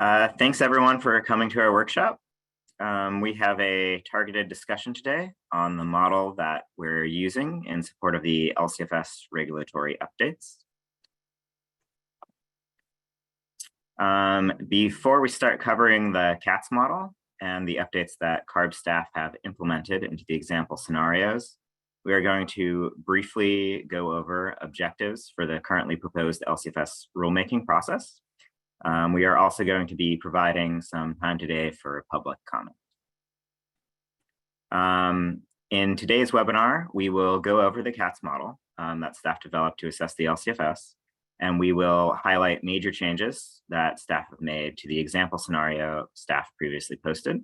Thanks everyone for coming to our workshop. We have a targeted discussion today on the model that we're using in support of the LCFS regulatory updates. Before we start covering the CATS model and the updates that CARB staff have implemented into the example scenarios, we are going to briefly go over objectives for the currently proposed LCFS rulemaking process. We are also going to be providing some time today for public comment. In today's webinar, we will go over the CATS model that staff developed to assess the LCFS, and we will highlight major changes that staff have made to the example scenario staff previously posted.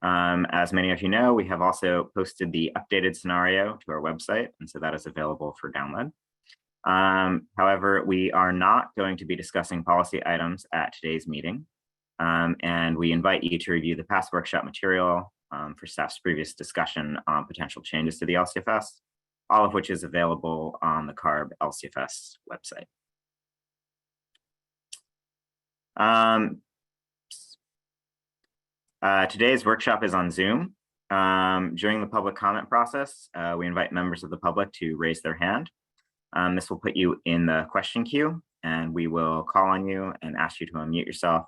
As many of you know, we have also posted the updated scenario to our website, and so that is available for download. However, we are not going to be discussing policy items at today's meeting, and we invite you to review the past workshop material for staff's previous discussion on potential changes to the LCFS, all of which is available on the CARB LCFS website. Today's workshop is on Zoom. During the public comment process, we invite members of the public to raise their hand. This will put you in the question queue, and we will call on you and ask you to unmute yourself.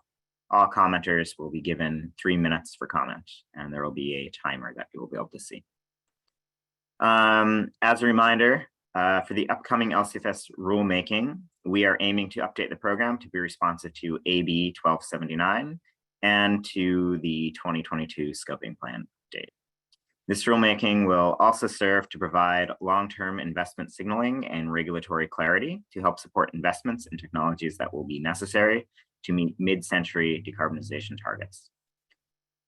All commenters will be given 3 minutes for comment, and there will be a timer that you will be able to see. As a reminder, for the upcoming LCFS rulemaking, we are aiming to update the program to be responsive to AB 1279 and to the 2022 scoping plan update. This rulemaking will also serve to provide long-term investment signaling and regulatory clarity to help support investments in technologies that will be necessary to meet mid-century decarbonization targets.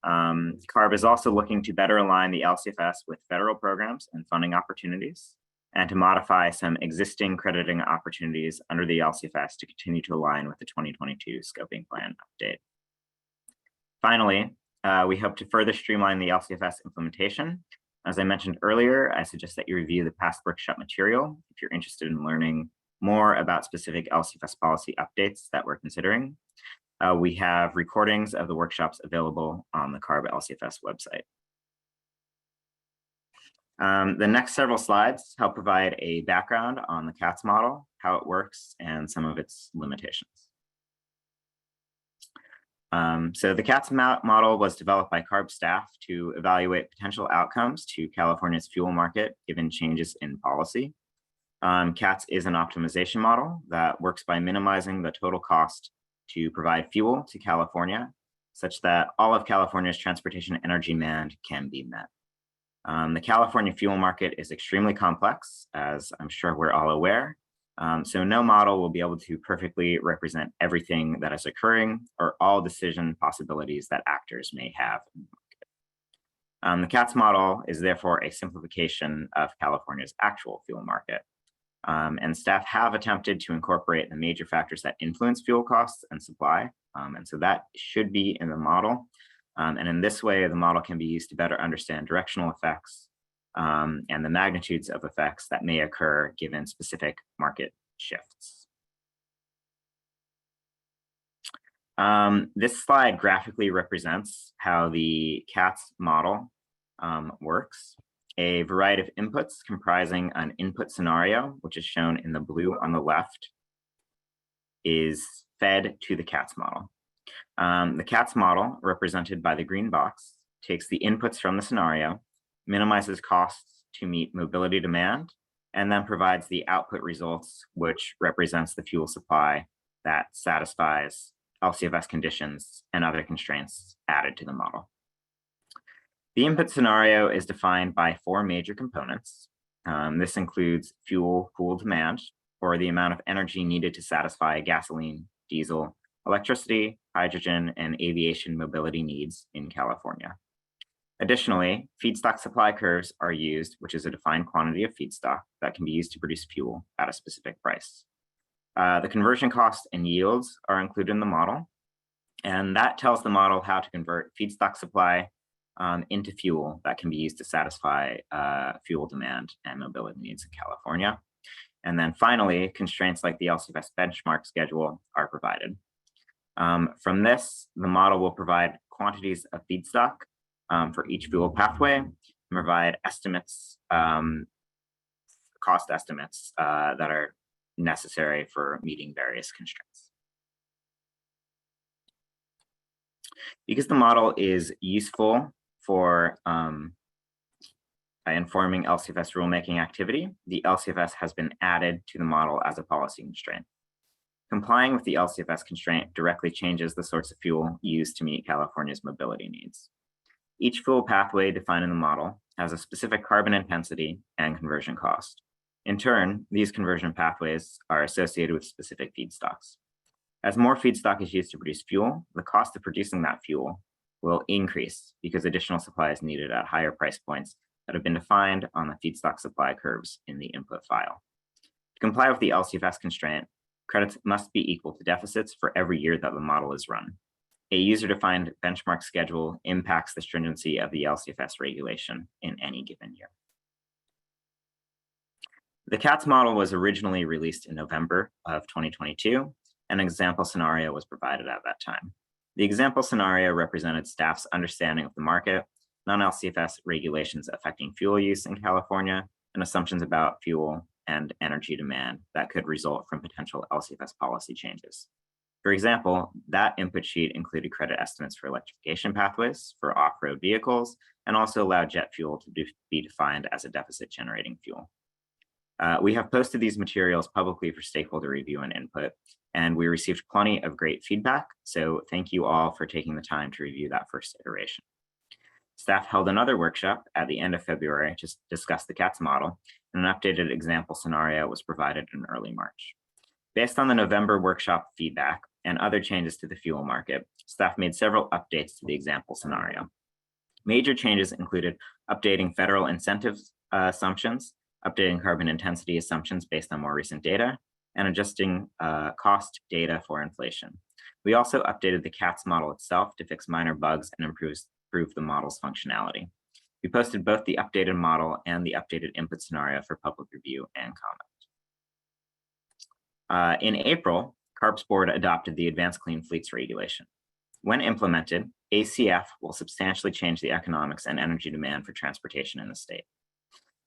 CARB is also looking to better align the LCFS with federal programs and funding opportunities, and to modify some existing crediting opportunities under the LCFS to continue to align with the 2022 scoping plan update. Finally, we hope to further streamline the LCFS implementation. As I mentioned earlier, I suggest that you review the past workshop material if you're interested in learning more about specific LCFS policy updates that we're considering. We have recordings of the workshops available on the CARB LCFS website. The next several slides help provide a background on the CATS model, how it works, and some of its limitations. So the CATS model was developed by CARB staff to evaluate potential outcomes to California's fuel market given changes in policy. CATS is an optimization model that works by minimizing the total cost to provide fuel to California, such that all of California's transportation energy demand can be met. The California fuel market is extremely complex, as I'm sure we're all aware. So no model will be able to perfectly represent everything that is occurring or all decision possibilities that actors may have. The CATS model is therefore a simplification of California's actual fuel market. And staff have attempted to incorporate the major factors that influence fuel costs and supply. And so that should be in the model. And in this way, the model can be used to better understand directional effects and the magnitudes of effects that may occur given specific market shifts. This slide graphically represents how the CATS model works. A variety of inputs comprising an input scenario, which is shown in the blue on the left, is fed to the CATS model. The CATS model, represented by the green box, takes the inputs from the scenario, minimizes costs to meet mobility demand, and then provides the output results, which represents the fuel supply that satisfies LCFS conditions and other constraints added to the model. The input scenario is defined by 4 major components. This includes fuel pool demand, or the amount of energy needed to satisfy gasoline, diesel, electricity, hydrogen, and aviation mobility needs in California. Additionally, feedstock supply curves are used, which is a defined quantity of feedstock that can be used to produce fuel at a specific price. The conversion costs and yields are included in the model, and that tells the model how to convert feedstock supply into fuel that can be used to satisfy fuel demand and mobility needs in California. And then finally, constraints like the LCFS benchmark schedule are provided. From this, the model will provide quantities of feedstock for each fuel pathway and provide estimates, cost estimates that are necessary for meeting various constraints. Because the model is useful for informing LCFS rulemaking activity, the LCFS has been added to the model as a policy constraint. Complying with the LCFS constraint directly changes the sorts of fuel used to meet California's mobility needs. Each fuel pathway defined in the model has a specific carbon intensity and conversion cost. In turn, these conversion pathways are associated with specific feedstocks. As more feedstock is used to produce fuel, the cost of producing that fuel will increase because additional supply is needed at higher price points that have been defined on the feedstock supply curves in the input file. To comply with the LCFS constraint, credits must be equal to deficits for every year that the model is run. A user-defined benchmark schedule impacts the stringency of the LCFS regulation in any given year. The CATS model was originally released in November of 2022. An example scenario was provided at that time. The example scenario represented staff's understanding of the market, non-LCFS regulations affecting fuel use in California, and assumptions about fuel and energy demand that could result from potential LCFS policy changes. For example, that input sheet included credit estimates for electrification pathways for off-road vehicles and also allowed jet fuel to be defined as a deficit generating fuel. We have posted these materials publicly for stakeholder review and input, and we received plenty of great feedback. So thank you all for taking the time to review that first iteration. Staff held another workshop at the end of February to discuss the CATS model, and an updated example scenario was provided in early March. Based on the November workshop feedback and other changes to the fuel market, staff made several updates to the example scenario. Major changes included updating federal incentives assumptions, updating carbon intensity assumptions based on more recent data, and adjusting cost data for inflation. We also updated the CATS model itself to fix minor bugs and improve the model's functionality. We posted both the updated model and the updated input scenario for public review and comment. In April, CARB's board adopted the Advanced Clean Fleets regulation. When implemented, ACF will substantially change the economics and energy demand for transportation in the state.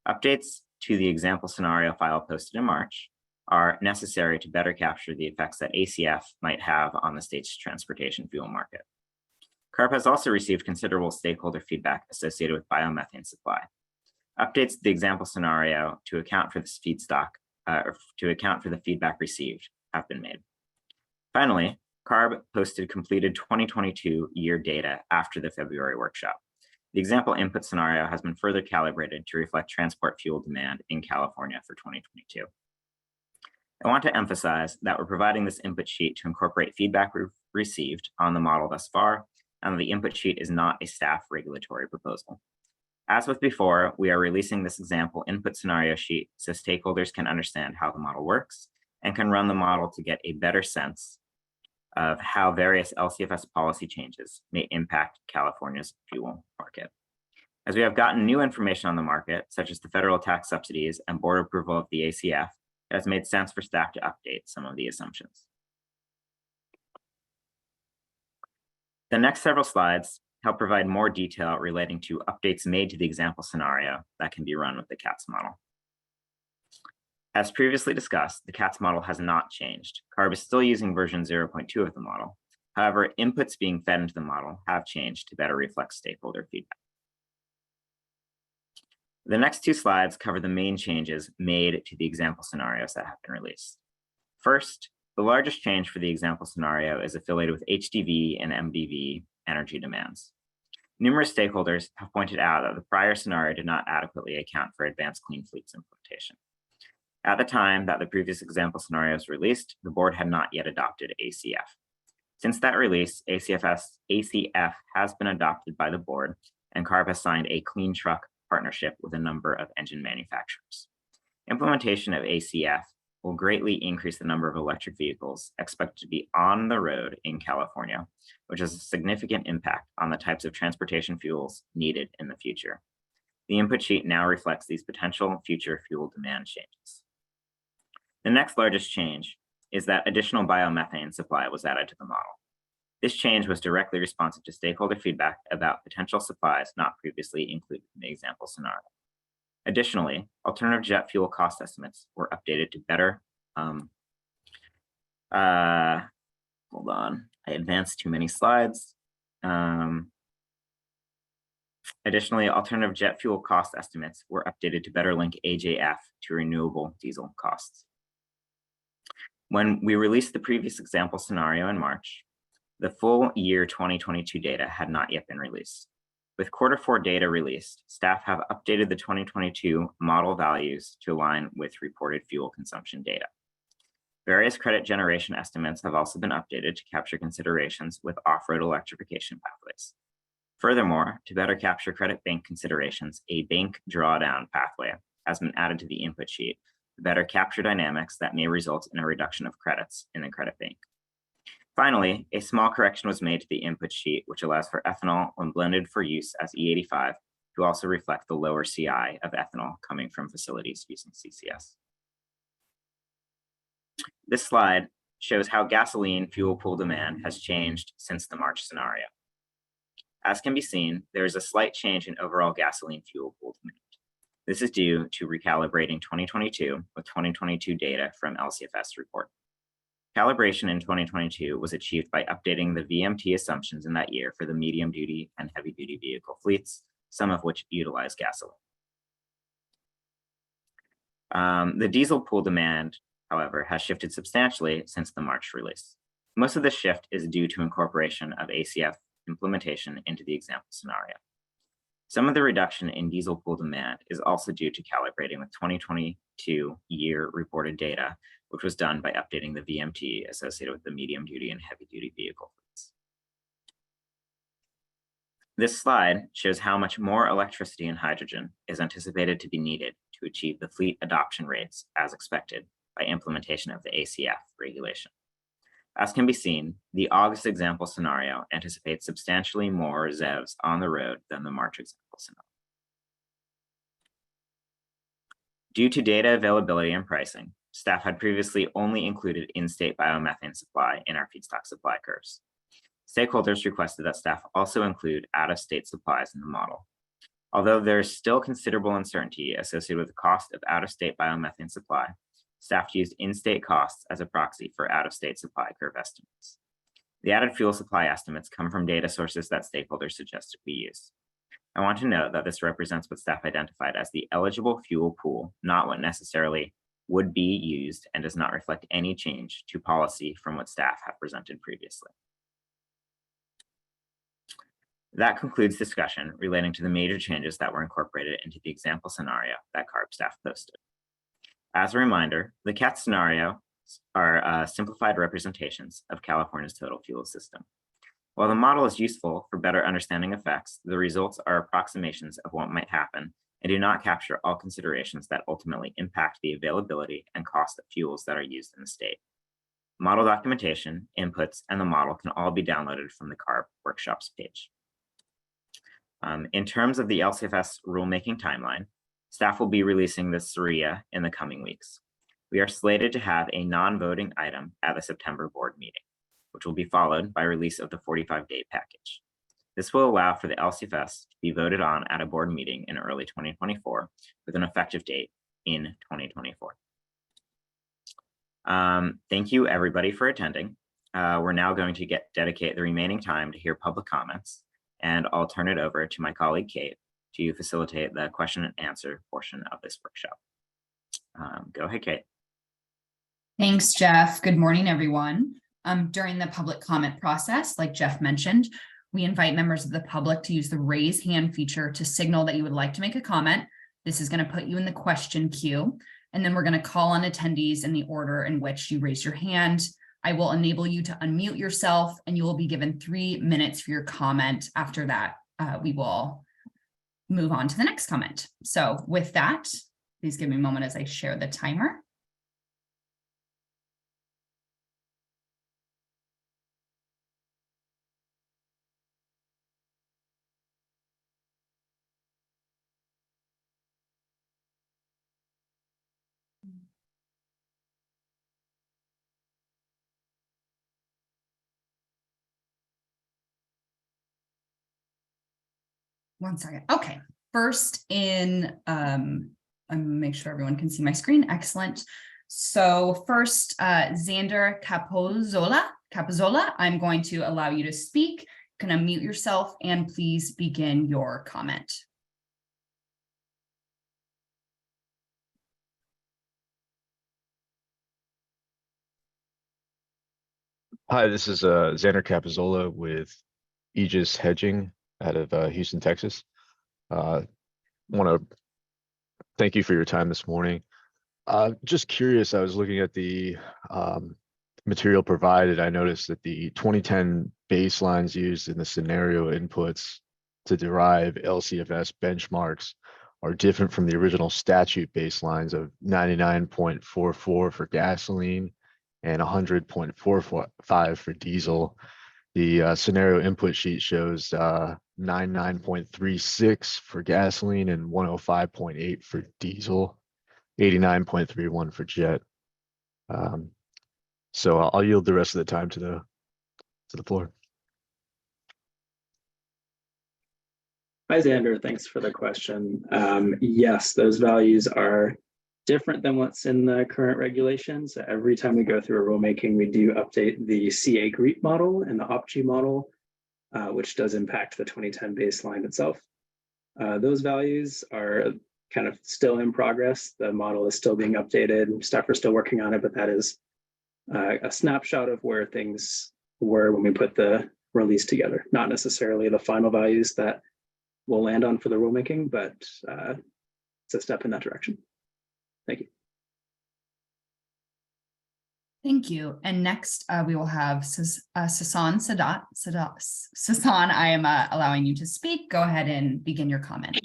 Updates to the example scenario file posted in March are necessary to better capture the effects that ACF might have on the state's transportation fuel market. CARB has also received considerable stakeholder feedback associated with biomethane supply. Updates to the example scenario to account for this feedstock, to account for the feedback received have been made. Finally, CARB posted completed 2022 year data after the February workshop. The example input scenario has been further calibrated to reflect transport fuel demand in California for 2022. I want to emphasize that we're providing this input sheet to incorporate feedback we've received on the model thus far, and the input sheet is not a staff regulatory proposal. As with before, we are releasing this example input scenario sheet so stakeholders can understand how the model works and can run the model to get a better sense of how various LCFS policy changes may impact California's fuel market. As we have gotten new information on the market, such as the federal tax subsidies and board approval of the ACF, it has made sense for staff to update some of the assumptions. The next several slides help provide more detail relating to updates made to the example scenario that can be run with the CATS model. As previously discussed, the CATS model has not changed. CARB is still using version 0.2 of the model. However, inputs being fed into the model have changed to better reflect stakeholder feedback. The next two slides cover the main changes made to the example scenarios that have been released. First, the largest change for the example scenario is affiliated with HDV and MDV energy demands. Numerous stakeholders have pointed out that the prior scenario did not adequately account for advanced clean fleets implementation. At the time that the previous example scenario was released, the board had not yet adopted ACF. Since that release, ACF has been adopted by the board, and CARB has signed a clean truck partnership with a number of engine manufacturers. Implementation of ACF will greatly increase the number of electric vehicles expected to be on the road in California, which has a significant impact on the types of transportation fuels needed in the future. The input sheet now reflects these potential future fuel demand changes. The next largest change is that additional biomethane supply was added to the model. This change was directly responsive to stakeholder feedback about potential supplies not previously included in the example scenario. Additionally, alternative jet fuel cost estimates were updated to better, hold on, I advanced too many slides. Additionally, alternative jet fuel cost estimates were updated to better link AJF to renewable diesel costs. When we released the previous example scenario in March, the full year 2022 data had not yet been released. With Q4 data released, staff have updated the 2022 model values to align with reported fuel consumption data. Various credit generation estimates have also been updated to capture considerations with off-road electrification pathways. Furthermore, to better capture credit bank considerations, a bank drawdown pathway has been added to the input sheet to better capture dynamics that may result in a reduction of credits in the credit bank. Finally, a small correction was made to the input sheet, which allows for ethanol when blended for use as E85 to also reflect the lower CI of ethanol coming from facilities using CCS. This slide shows how gasoline fuel pool demand has changed since the March scenario. As can be seen, there is a slight change in overall gasoline fuel pool demand. This is due to recalibrating 2022 with 2022 data from LCFS report. Calibration in 2022 was achieved by updating the VMT assumptions in that year for the medium duty and heavy duty vehicle fleets, some of which utilize gasoline. The diesel pool demand, however, has shifted substantially since the March release. Most of this shift is due to incorporation of ACF implementation into the example scenario. Some of the reduction in diesel pool demand is also due to calibrating with 2022 year reported data, which was done by updating the VMT associated with the medium duty and heavy duty vehicle fleets. This slide shows how much more electricity and hydrogen is anticipated to be needed to achieve the fleet adoption rates as expected by implementation of the ACF regulation. As can be seen, the August example scenario anticipates substantially more ZEVs on the road than the March example scenario. Due to data availability and pricing, staff had previously only included in-state biomethane supply in our feedstock supply curves. Stakeholders requested that staff also include out-of-state supplies in the model. Although there is still considerable uncertainty associated with the cost of out-of-state biomethane supply, staff used in-state costs as a proxy for out-of-state supply curve estimates. The added fuel supply estimates come from data sources that stakeholders suggested we use. I want to note that this represents what staff identified as the eligible fuel pool, not what necessarily would be used, and does not reflect any change to policy from what staff have presented previously. That concludes discussion relating to the major changes that were incorporated into the example scenario that CARB staff posted. As a reminder, the CAT scenario are simplified representations of California's total fuel system. While the model is useful for better understanding effects, the results are approximations of what might happen and do not capture all considerations that ultimately impact the availability and cost of fuels that are used in the state. Model documentation, inputs, and the model can all be downloaded from the CARB workshops page. In terms of the LCFS rulemaking timeline, staff will be releasing the SRIA in the coming weeks. We are slated to have a non-voting item at the September board meeting, which will be followed by release of the 45-day package. This will allow for the LCFS to be voted on at a board meeting in early 2024 with an effective date in 2024. Thank you everybody for attending. We're now going to dedicate the remaining time to hear public comments, and I'll turn it over to my colleague Kate to facilitate the question and answer portion of this workshop. Go ahead, Kate. Thanks, Jeff. Good morning, everyone. During the public comment process, like Jeff mentioned, we invite members of the public to use the raise hand feature to signal that you would like to make a comment. This is going to put you in the question queue, and then we're going to call on attendees in the order in which you raise your hand. I will enable you to unmute yourself, and you will be given 3 minutes for your comment. After that, we will move on to the next comment. So with that, please give me a moment as I share the timer. 1 second. Okay. First in, make sure everyone can see my screen. Excellent. So first, Xander Capozola, I'm going to allow you to speak. You can unmute yourself and please begin your comment. Hi, this is Xander Capozola with Aegis Hedging out of Houston, Texas. Want to thank you for your time this morning. Just curious, I was looking at the material provided. I noticed that the 2010 baselines used in the scenario inputs to derive LCFS benchmarks are different from the original statute baselines of 99.44 for gasoline and 100.45 for diesel. The scenario input sheet shows 99.36 for gasoline and 105.8 for diesel, 89.31 for jet. So I'll yield the rest of the time to the floor. Hi, Xander. Thanks for the question. Yes, those values are different than what's in the current regulations. Every time we go through a rulemaking, we do update the CA GREET model and the OPG model, which does impact the 2010 baseline itself. Those values are kind of still in progress. The model is still being updated. Staff are still working on it, but that is a snapshot of where things were when we put the release together. Not necessarily the final values that we'll land on for the rulemaking, but it's a step in that direction. Thank you. Thank you. And next, we will have Sasan Sadat. Sasan, I am allowing you to speak. Go ahead and begin your comment.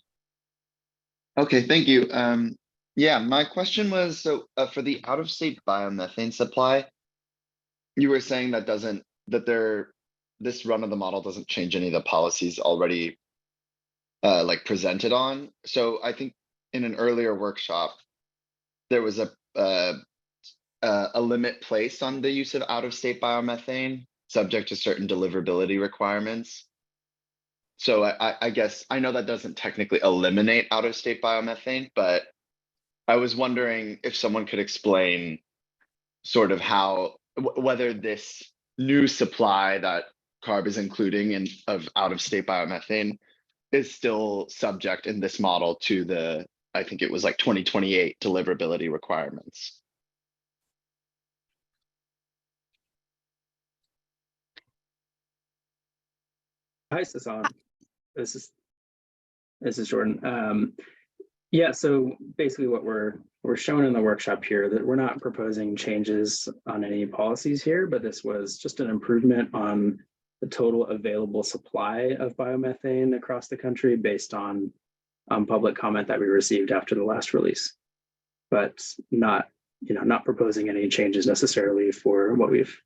Okay, thank you. Yeah, my question was, so for the out-of-state biomethane supply, you were saying that this run of the model doesn't change any of the policies already like presented on. So I think in an earlier workshop, there was a limit placed on the use of out-of-state biomethane, subject to certain deliverability requirements. So I guess I know that doesn't technically eliminate out-of-state biomethane, but I was wondering if someone could explain sort of how whether this new supply that CARB is including of out-of-state biomethane is still subject in this model to the, I think it was like 2028 deliverability requirements. Hi, Sasan. This is Jordan. Yeah, so basically what we're showing in the workshop here that we're not proposing changes on any policies here, but this was just an improvement on the total available supply of biomethane across the country based on public comment that we received after the last release, but not proposing any changes necessarily for what we've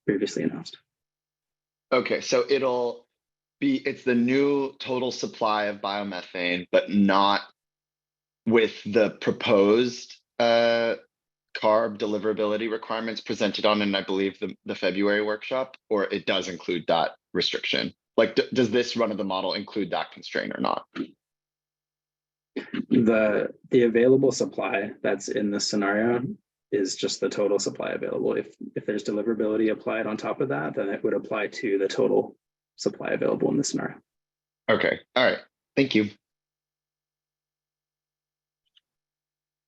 previously announced. Okay, so it's the new total supply of biomethane, but not with the proposed CARB deliverability requirements presented on in, I believe, the February workshop, or it does include that restriction? Like, does this run of the model include that constraint or not? The available supply that's in this scenario is just the total supply available. If there's deliverability applied on top of that, then it would apply to the total supply available in this scenario. Okay, all right, thank you.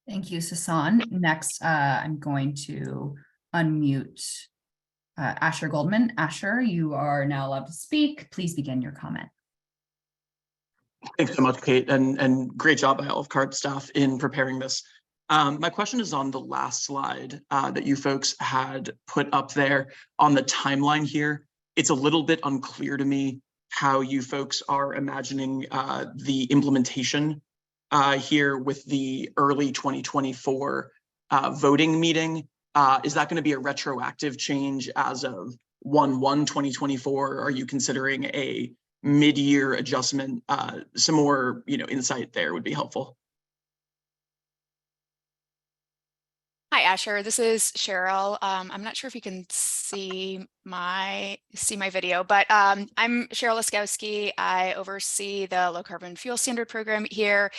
Thank you, Sasan. Next, I'm going to unmute Asher Goldman. Asher, you are now allowed to speak. Please begin your comment. Thanks so much, Kate, and great job by all of CARB staff in preparing this. My question is on the last slide that you folks had put up there on the timeline here. It's a little bit unclear to me how you folks are imagining the implementation here with the early 2024 voting meeting. Is that going to be a retroactive change as of 1/1/2024? Are you considering a mid-year adjustment? Some more insight there would be helpful. Hi, Asher. This is Cheryl. I'm not sure if you can see my video, but I'm Cheryl Laskowski. I oversee the low carbon fuel standard program here.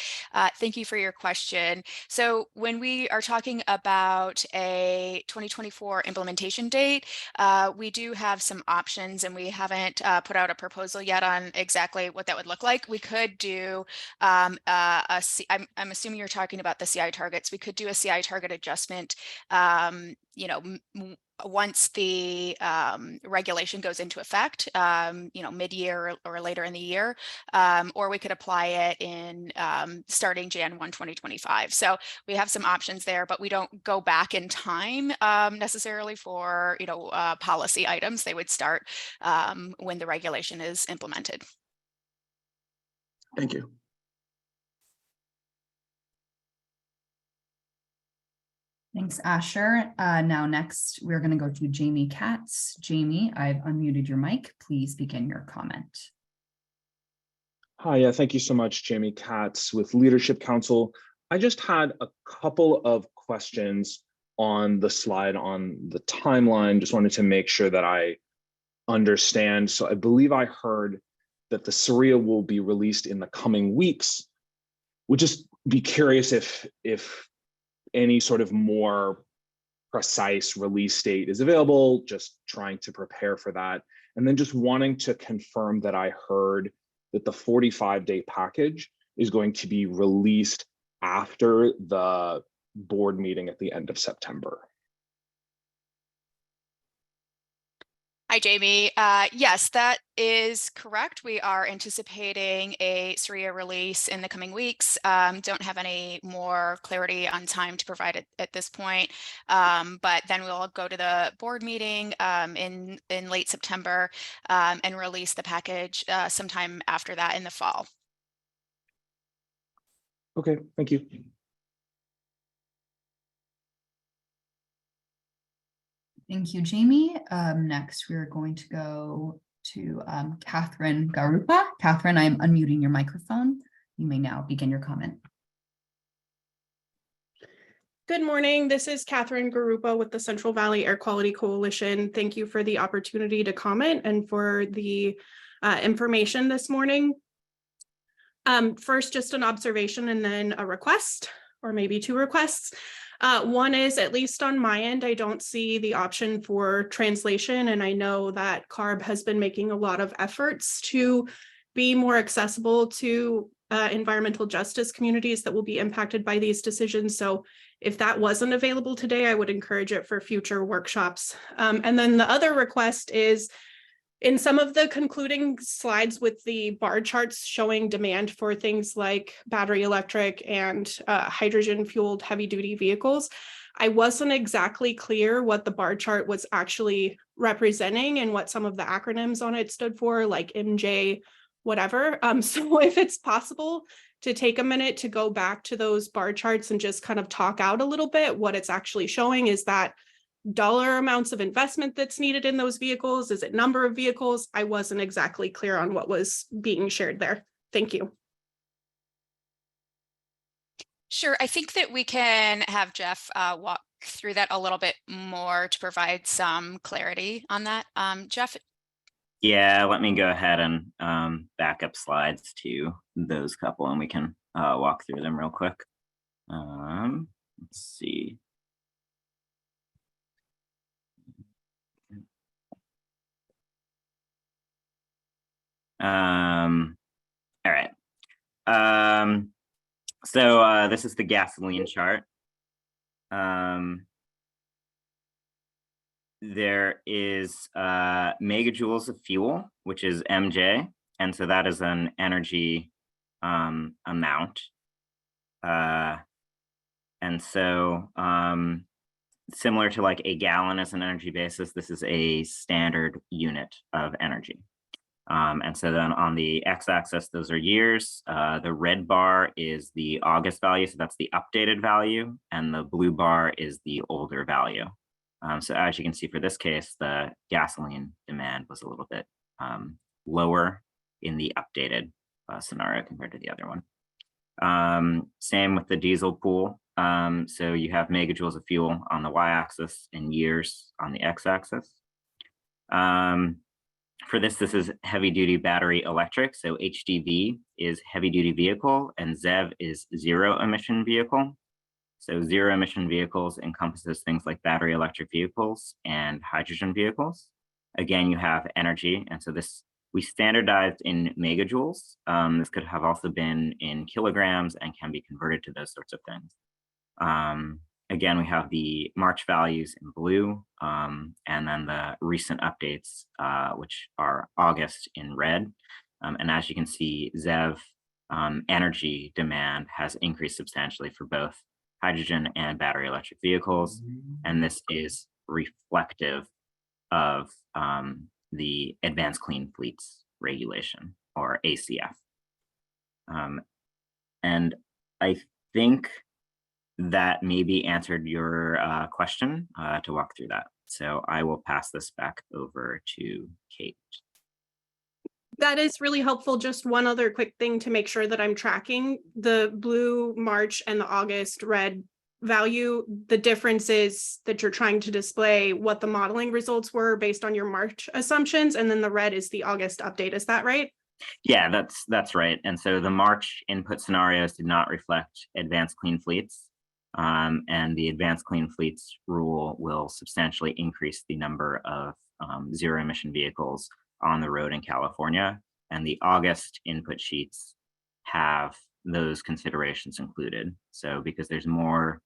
Thank you for your question. So when we are talking about a 2024 implementation date, we do have some options, and we haven't put out a proposal yet on exactly what that would look like. We could do I'm assuming you're talking about the CI targets. We could do a CI target adjustment, once the regulation goes into effect, mid-year or later in the year, or we could apply it in starting Jan 1, 2025. So we have some options there, but we don't go back in time necessarily for, policy items. They would start when the regulation is implemented. Thank you. Thanks, Asher. Now next, we're going to go to Jamie Katz. Jamie, I've unmuted your mic. Please begin your comment. Hi, thank you so much, Jamie Katz with Leadership Council. I just had a couple of questions on the slide on the timeline. Just wanted to make sure that I understand. So I believe I heard that the SRIA will be released in the coming weeks. Would just be curious if any sort of more precise release date is available, just trying to prepare for that. And then just wanting to confirm that I heard that the 45-day package is going to be released after the board meeting at the end of September. Hi, Jamie. Yes, that is correct. We are anticipating a SRIA release in the coming weeks. Don't have any more clarity on time to provide it at this point, but then we'll go to the board meeting in late September and release the package sometime after that in the fall. Okay, thank you. Thank you, Jamie. Next, we're going to go to Catherine Garupa. Catherine, I'm unmuting your microphone. You may now begin your comment. Good morning. This is Catherine Garupa with the Central Valley Air Quality Coalition. Thank you for the opportunity to comment and for the information this morning. First, just an observation and then a request, or maybe two requests. One is, at least on my end, I don't see the option for translation, and I know that CARB has been making a lot of efforts to be more accessible to environmental justice communities that will be impacted by these decisions. So if that wasn't available today, I would encourage it for future workshops. And then the other request is, in some of the concluding slides with the bar charts showing demand for things like battery electric and hydrogen fueled heavy duty vehicles, I wasn't exactly clear what the bar chart was actually representing and what some of the acronyms on it stood for, like MJ, whatever. So if it's possible to take a minute to go back to those bar charts and just kind of talk out a little bit, what it's actually showing is that dollar amounts of investment that's needed in those vehicles? Is it number of vehicles? I wasn't exactly clear on what was being shared there. Thank you. Sure. I think that we can have Jeff walk through that a little bit more to provide some clarity on that. Jeff? Yeah, let me go ahead and back up slides to those couple and we can walk through them real quick. Let's see. All right. So this is the gasoline chart. There is megajoules of fuel, which is MJ, and so that is an energy amount. And so similar to like a gallon as an energy basis, this is a standard unit of energy. And so then on the x-axis, those are years. The red bar is the August value, so that's the updated value, and the blue bar is the older value. So as you can see for this case, the gasoline demand was a little bit lower in the updated scenario compared to the other one. Same with the diesel pool. So you have megajoules of fuel on the y-axis and years on the x-axis. For this is heavy-duty battery electric. So HDV is heavy-duty vehicle and ZEV is zero-emission vehicle. So zero-emission vehicles encompasses things like battery electric vehicles and hydrogen vehicles. Again, you have energy, and so this we standardized in megajoules. This could have also been in kilograms and can be converted to those sorts of things. Again, we have the March values in blue, and then the recent updates, which are August in red. And as you can see, ZEV energy demand has increased substantially for both hydrogen and battery electric vehicles. And this is reflective of the Advanced Clean Fleets Regulation, or ACF. And I think that maybe answered your question to walk through that. So I will pass this back over to Kate. That is really helpful. Just one other quick thing to make sure that I'm tracking the blue March and the August red value. The difference is that you're trying to display what the modeling results were based on your March assumptions, and then the red is the August update. Is that right? Yeah, that's right. And so the March input scenarios did not reflect Advanced Clean Fleets. And the Advanced Clean Fleets rule will substantially increase the number of zero emission vehicles on the road in California. And the August input sheets have those considerations included. So because there's more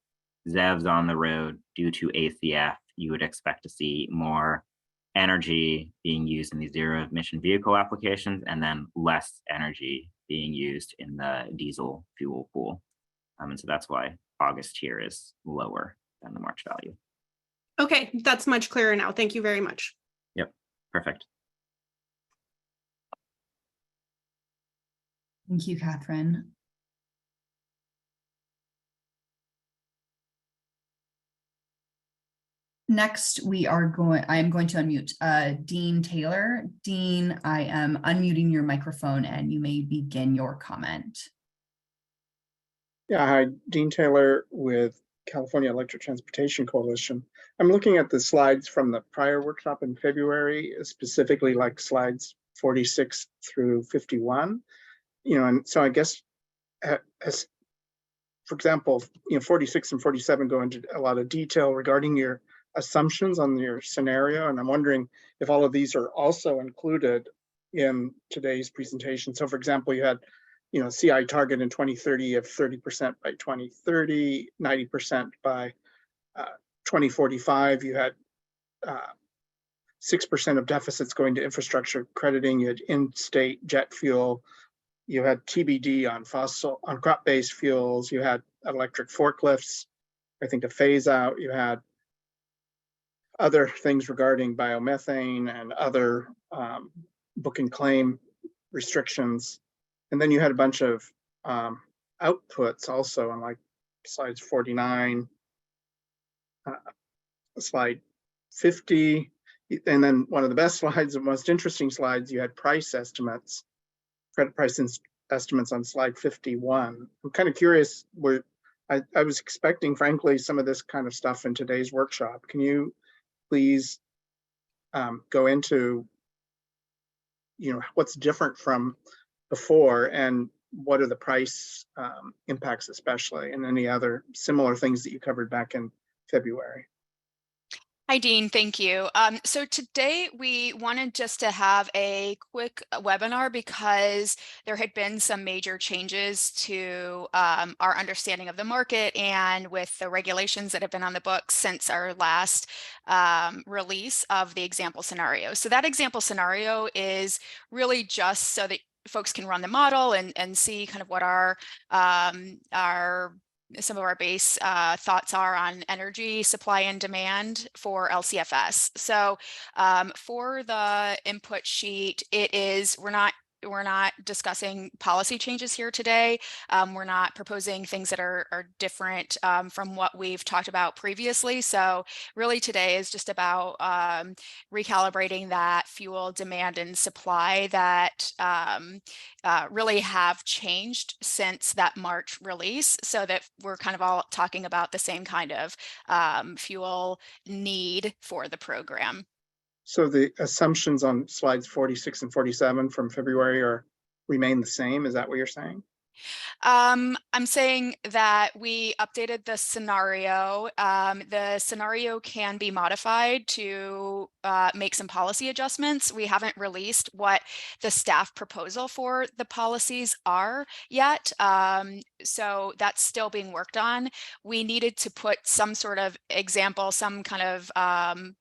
ZEVs on the road due to ACF, you would expect to see more energy being used in these zero emission vehicle applications, and then less energy being used in the diesel fuel pool. And so that's why August here is lower than the March value. Okay, that's much clearer now. Thank you very much. Yep, perfect. Thank you, Catherine. Next, I am going to unmute Dean Taylor. Dean, I am unmuting your microphone and you may begin your comment. Yeah, hi, Dean Taylor with California Electric Transportation Coalition. I'm looking at the slides from the prior workshop in February, specifically like slides 46 through 51. And so I guess, as for example, 46 and 47 go into a lot of detail regarding your assumptions on your scenario. And I'm wondering if all of these are also included in today's presentation. So for example, you had CI target in 2030 of 30% by 2030, 90% by 2045. You had 6% of deficits going to infrastructure crediting. You had in-state jet fuel. You had TBD on crop-based fuels. You had electric forklifts, I think, to phase out. You had other things regarding biomethane and other book and claim restrictions. And then you had a bunch of outputs also on like slides 49, slide 50. And then one of the best slides, the most interesting slides, you had price estimates, credit price estimates on slide 51. I'm kind of curious, I was expecting, frankly, some of this kind of stuff in today's workshop. Can you please go into, what's different from before, and what are the price impacts, especially, and any other similar things that you covered back in February? Hi, Dean. Thank you. So today we wanted just to have a quick webinar because there had been some major changes to our understanding of the market and with the regulations that have been on the books since our last release of the example scenario. So that example scenario is really just so that folks can run the model and see kind of what some of our base thoughts are on energy supply and demand for LCFS. So for the input sheet, we're not discussing policy changes here today. We're not proposing things that are different from what we've talked about previously. So really today is just about recalibrating that fuel demand and supply that really have changed since that March release, so that we're kind of all talking about the same kind of fuel need for the program. So the assumptions on slides 46 and 47 from February remain the same. Is that what you're saying? I'm saying that we updated the scenario. The scenario can be modified to make some policy adjustments. We haven't released what the staff proposal for the policies are yet. So that's still being worked on. We needed to put some sort of example, some kind of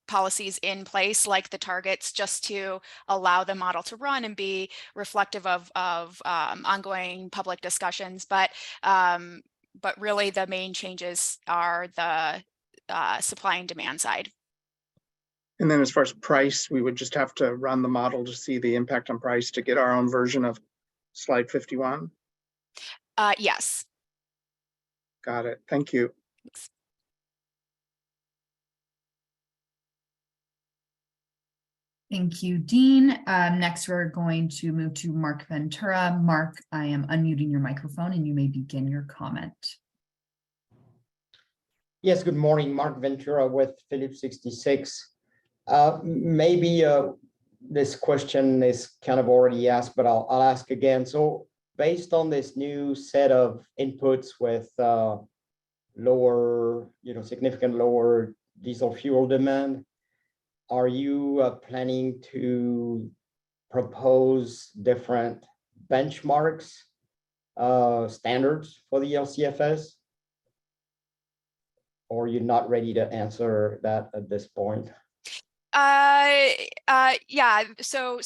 policies in place, like the targets, just to allow the model to run and be reflective of ongoing public discussions. But really the main changes are the supply and demand side. And then as far as price, we would just have to run the model to see the impact on price to get our own version of slide 51. Yes. Got it. Thank you. Thanks. Thank you, Dean. Next, we're going to move to Mark Ventura. Mark, I am unmuting your microphone and you may begin your comment. Yes, good morning. Mark Ventura with Phillips 66. Maybe this question is kind of already asked, but I'll ask again. So based on this new set of inputs with lower, significant lower diesel fuel demand, are you planning to propose different benchmarks, standards for the LCFS? Or are you not ready to answer that at this point? Yeah, so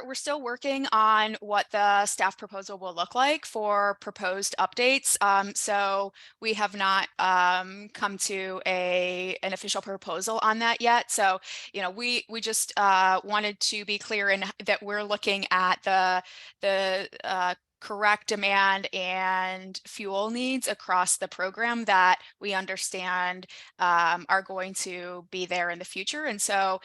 we're still working on what the staff proposal will look like for proposed updates. So we have not come to an official proposal on that yet. So, we just wanted to be clear in that we're looking at the correct demand and fuel needs across the program that we understand are going to be there in the future. And so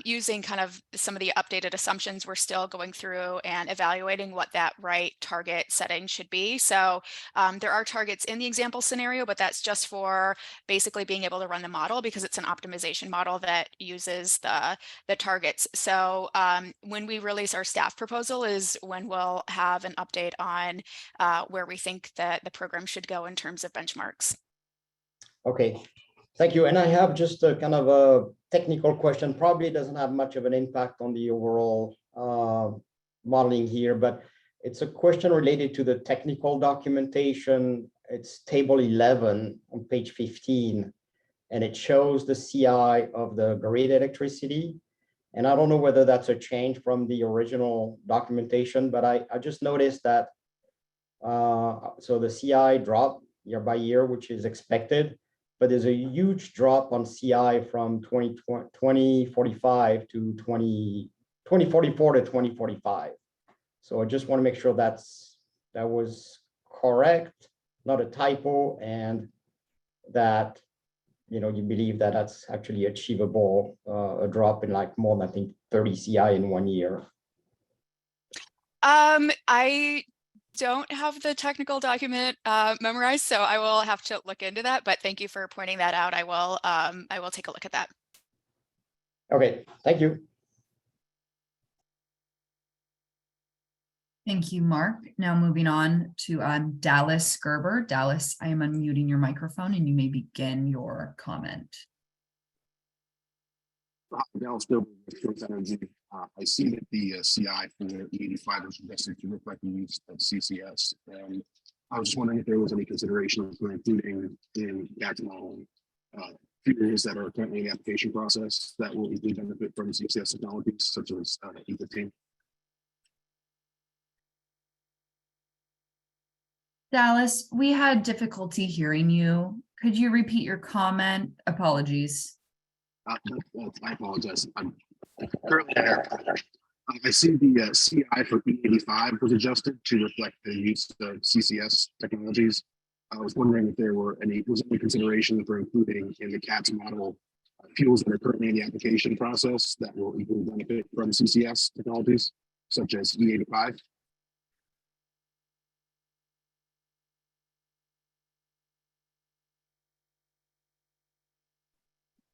using kind of some of the updated assumptions, we're still going through and evaluating what that right target setting should be. So there are targets in the example scenario, but that's just for basically being able to run the model, because it's an optimization model that uses the targets. So when we release our staff proposal is when we'll have an update on where we think that the program should go in terms of benchmarks. Okay, thank you. And I have just a kind of a technical question, probably doesn't have much of an impact on the overall modeling here, but it's a question related to the technical documentation. It's table 11 on page 15, and it shows the CI of the grid electricity. And I don't know whether that's a change from the original documentation, but I just noticed that so the CI dropped year by year, which is expected, but there's a huge drop on CI from 2045 to 2044 to 2045. So I just want to make sure that was correct, not a typo, and that you believe that that's actually achievable, a drop in like more than I think 30 CI in 1 year. I don't have the technical document memorized, so I will have to look into that, but thank you for pointing that out. I will take a look at that. Okay, thank you. Thank you, Mark. Now moving on to Dallas Gerber. Dallas, I am unmuting your microphone and you may begin your comment. Dallas Gerber with First Energy. I see that the CI for E85 was adjusted to reflect the use of CCS. And I was just wondering if there was any consideration for including in CAT's modeling fuels that are currently in the application process that will easily benefit from CCS technologies such as E15. Dallas, we had difficulty hearing you. Could you repeat your comment? Apologies. I apologize. I'm currently at airport. I see the CI for E85 was adjusted to reflect the use of CCS technologies. I was wondering if there was any consideration for including in the CATS model fuels that are currently in the application process that will equally benefit from CCS technologies, such as E85.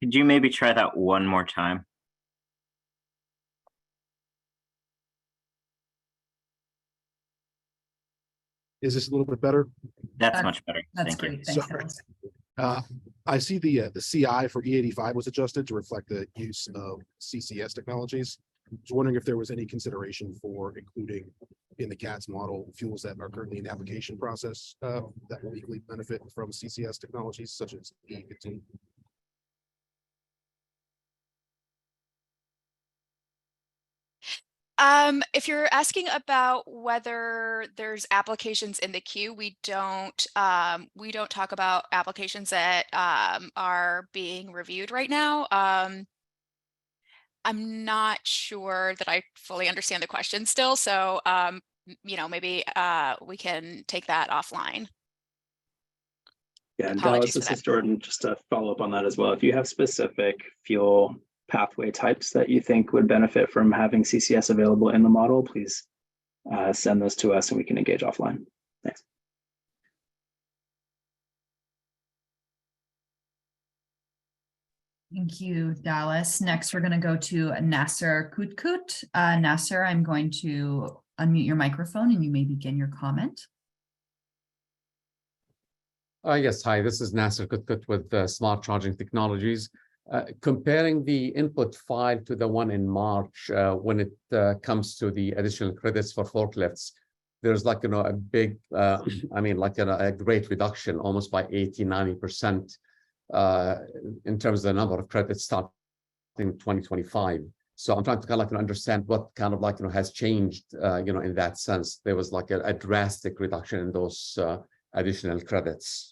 Could you maybe try that one more time? Is this a little bit better? That's much better. That's Thank you. great. Thanks, Sorry. Dallas. I see the CI for E85 was adjusted to reflect the use of CCS technologies. I was wondering if there was any consideration for including in the CATS model fuels that are currently in the application process that will equally benefit from CCS technologies such as E15. If you're asking about whether there's applications in the queue, we don't talk about applications that are being reviewed right now. I'm not sure that I fully understand the question still, so maybe we can take that offline. Yeah, and Apologies Dallas, for this that. is Jordan. Just to follow up on that as well. If you have specific fuel pathway types that you think would benefit from having CCS available in the model, please send those to us and we can engage offline. Thanks. Thank you, Dallas. Next, we're going to go to Nasser Kutkut. Nasser, I'm going to unmute your microphone and you may begin your comment. Yes, hi, this is Nasser Kutkut with Smart Charging Technologies. Comparing the input file to the one in March, when it comes to the additional credits for forklifts, there's like, a big, a great reduction, almost by 80–90% in terms of the number of credits starting in 2025. So I'm trying to kind of understand what kind of has changed, in that sense. There was like a drastic reduction in those additional credits.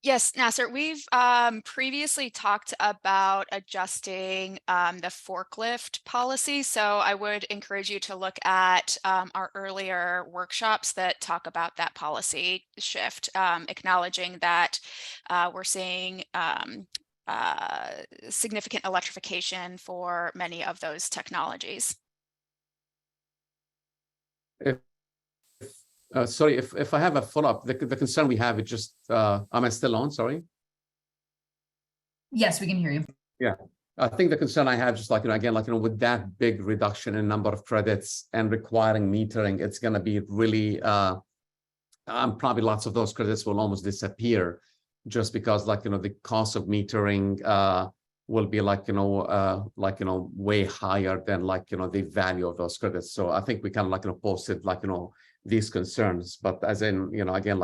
Yes, Nasser, we've previously talked about adjusting the forklift policy. So I would encourage you to look at our earlier workshops that talk about that policy shift, acknowledging that we're seeing significant electrification for many of those technologies. Sorry, if I have a follow-up, the concern we have is just, am I still on? Sorry. Yes, we can hear you. Yeah, I think the concern I have just again, with that big reduction in number of credits and requiring metering, it's going to be really, probably lots of those credits will almost disappear just because the cost of metering will be way higher than the value of those credits. So I think we kind of posted these concerns, but as in, again,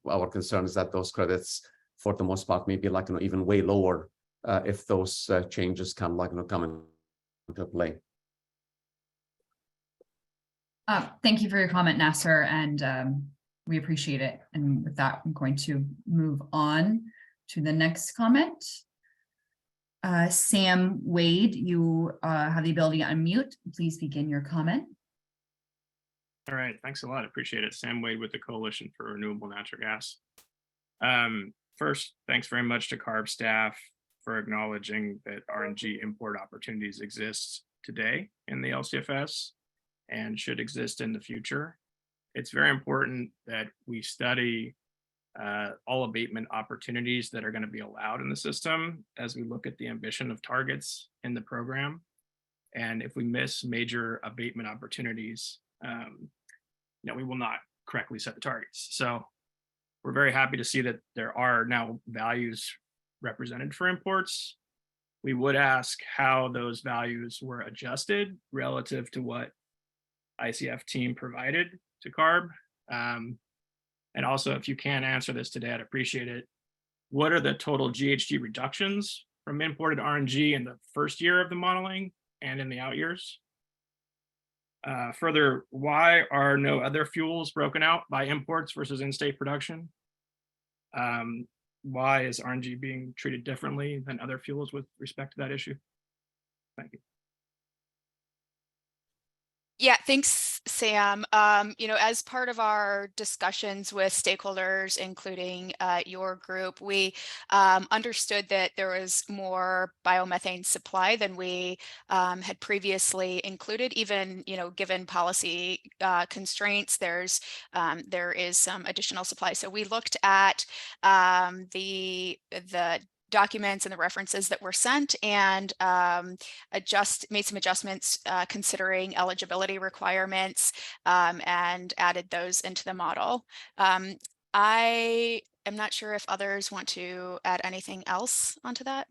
our concern is that those credits for the most part may be even way lower if those changes come come into play. Thank you for your comment, Nasser, and we appreciate it. And with that, I'm going to move on to the next comment. Sam Wade, you have the ability to unmute. Please begin your comment. All right, thanks a lot. Appreciate it. Sam Wade with the Coalition for Renewable Natural Gas. First, thanks very much to CARB staff for acknowledging that RNG import opportunities exist today in the LCFS and should exist in the future. It's very important that we study all abatement opportunities that are going to be allowed in the system as we look at the ambition of targets in the program. And if we miss major abatement opportunities, we will not correctly set the targets. So we're very happy to see that there are now values represented for imports. We would ask how those values were adjusted relative to what ICF team provided to CARB. And also, if you can answer this today, I'd appreciate it. What are the total GHG reductions from imported RNG in the first year of the modeling and in the out years? Further, why are no other fuels broken out by imports versus in-state production? why is RNG being treated differently than other fuels with respect to that issue? Thank you. Yeah, thanks, Sam. As part of our discussions with stakeholders, including your group, we understood that there was more biomethane supply than we had previously included. Even, given policy constraints, there is some additional supply. So we looked at the documents and the references that were sent and made some adjustments considering eligibility requirements and added those into the model. I am not sure if others want to add anything else onto that.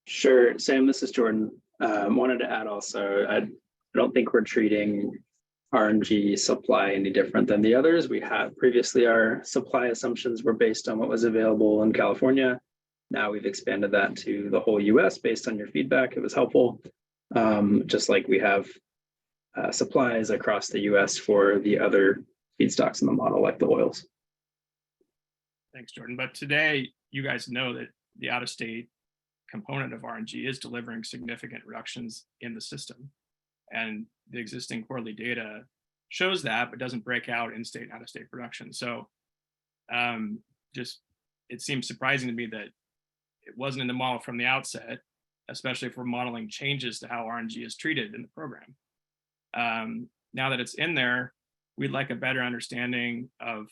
Sure, Sam, this is Jordan. Wanted to add also, I don't think we're treating RNG supply any different than the others. We have previously, our supply assumptions were based on what was available in California. Now we've expanded that to the whole US based on your feedback. It was helpful. Just like we have supplies across the US for the other feedstocks in the model, like the oils. Thanks, Jordan. But today, you guys know that the out-of-state component of RNG is delivering significant reductions in the system. And the existing quarterly data shows that, but doesn't break out in-state and out-of-state production. So it seems surprising to me that it wasn't in the model from the outset, especially if we're modeling changes to how RNG is treated in the program. Now that it's in there, we'd like a better understanding of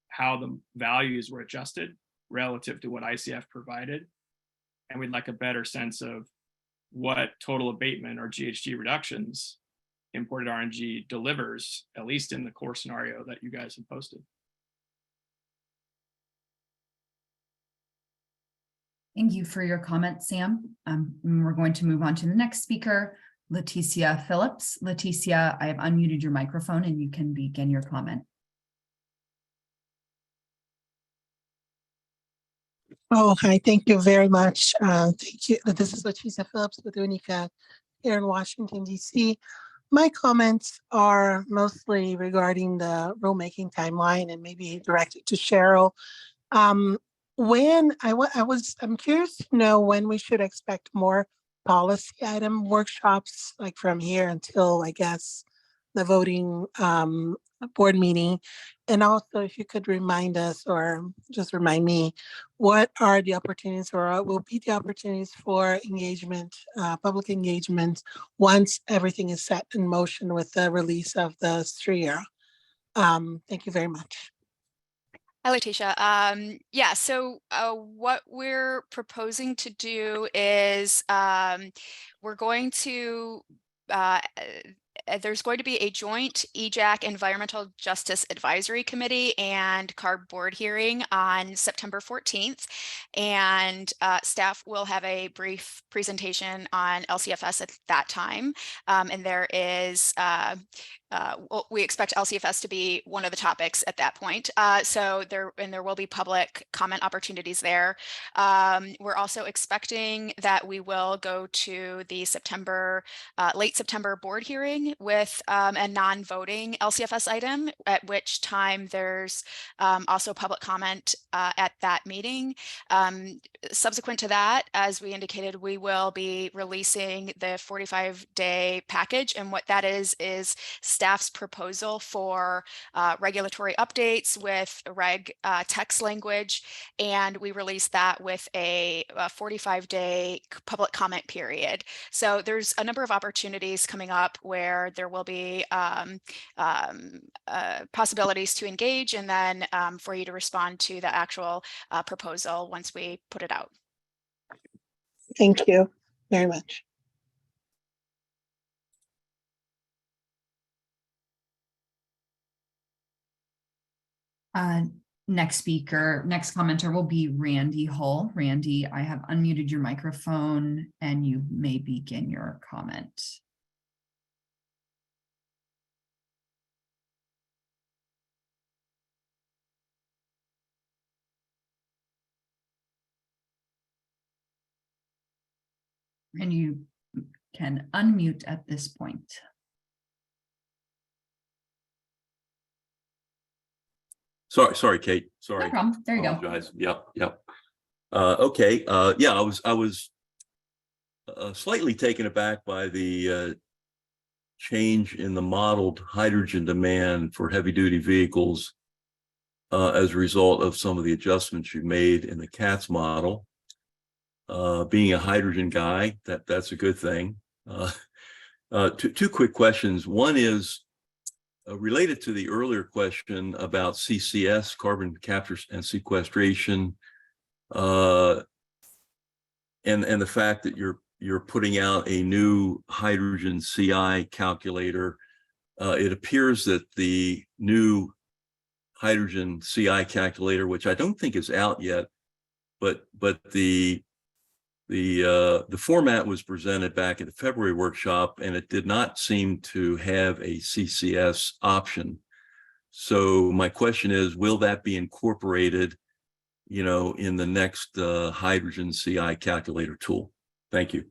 how the values were adjusted relative to what ICF provided. And we'd like a better sense of what total abatement or GHG reductions imported RNG delivers, at least in the core scenario that you guys have posted. Thank you for your comment, Sam. We're going to move on to the next speaker, Leticia Phillips. Leticia, I have unmuted your microphone and you can begin your comment. Oh, hi, thank you very much. Thank you. This is Leticia Phillips with UNICA here in Washington, D.C. My comments are mostly regarding the rulemaking timeline and maybe directed to Cheryl. I'm curious to know when we should expect more policy item workshops, like from here until, I guess, the voting board meeting. And also, if you could remind us or just remind me, what are the opportunities or will be the opportunities for engagement, public engagement, once everything is set in motion with the release of the STRIA? Thank you very much. Hi, Leticia. So what we're proposing to do is we're going to there's going to be a joint EJAC Environmental Justice Advisory Committee and CARB board hearing on September 14th. And staff will have a brief presentation on LCFS at that time. And there is we expect LCFS to be one of the topics at that point. So there will be public comment opportunities there. We're also expecting that we will go to the late September board hearing with a non-voting LCFS item, at which time there's also public comment at that meeting. Subsequent to that, as we indicated, we will be releasing the 45-day package. And what that is staff's proposal for regulatory updates with reg text language. And we release that with a 45-day public comment period. So there's a number of opportunities coming up where there will be possibilities to engage and then for you to respond to the actual proposal once we put it out. Thank you very much. Next commenter will be Randy Hull. Randy, I have unmuted your microphone and you may begin your comment. And you can unmute at this point. Sorry, Kate. Sorry. No problem. There you go. Apologize. Yep. Okay. Yeah, I was slightly taken aback by the change in the modeled hydrogen demand for heavy duty vehicles as a result of some of the adjustments you made in the CATS model. Being a hydrogen guy, that's a good thing. Two quick questions. One is related to the earlier question about CCS, carbon capture and sequestration, and the fact that you're putting out a new hydrogen CI calculator. It appears that the new hydrogen CI calculator, which I don't think is out yet, but the format was presented back at the February workshop, and it did not seem to have a CCS option. So my question is, will that be incorporated, in the next hydrogen CI calculator tool? Thank you.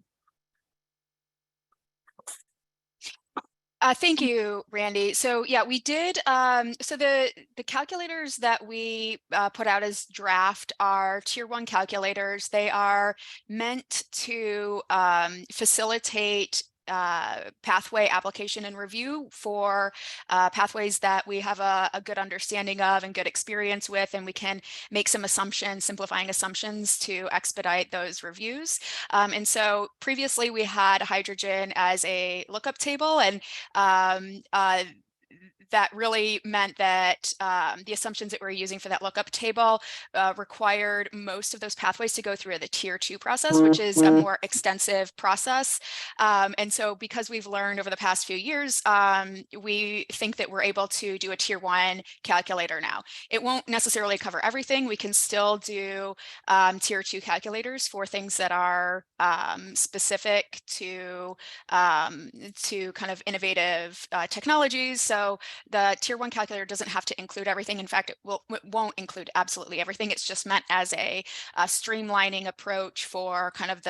Thank you, Randy. So yeah, we did. So the calculators that we put out as draft are tier 1 calculators. They are meant to facilitate pathway application and review for pathways that we have a good understanding of and good experience with, and we can make some assumptions, simplifying assumptions to expedite those reviews. And so previously we had hydrogen as a lookup table, and that really meant that the assumptions that we're using for that lookup table required most of those pathways to go through the tier 2 process, which is a more extensive process. And so because we've learned over the past few years, we think that we're able to do a tier 1 calculator now. It won't necessarily cover everything. We can still do tier 2 calculators for things that are specific to kind of innovative technologies. So the tier 1 calculator doesn't have to include everything. In fact, it won't include absolutely everything. It's just meant as a streamlining approach for kind of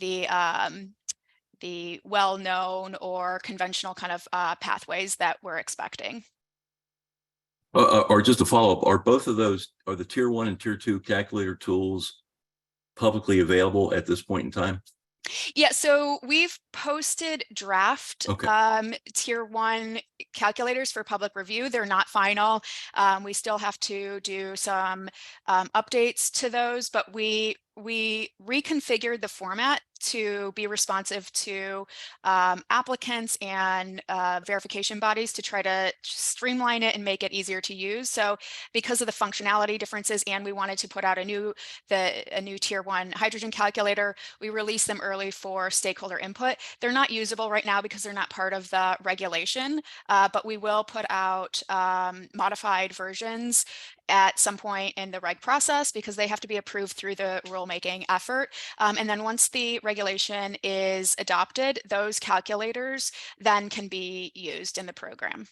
the well-known or conventional kind of pathways that we're expecting. Or just a follow-up, are both of those, are the tier 1 and tier 2 calculator tools publicly available at this point in time? Yeah, so we've posted draft tier 1 calculators for public review. They're not final. We still have to do some updates to those, but we reconfigured the format to be responsive to applicants and verification bodies to try to streamline it and make it easier to use. So because of the functionality differences, and we wanted to put out a new tier 1 hydrogen calculator, we released them early for stakeholder input. They're not usable right now because they're not part of the regulation, but we will put out modified versions at some point in the reg process because they have to be approved through the rulemaking effort. And then once the regulation is adopted, those calculators then can be used in the program.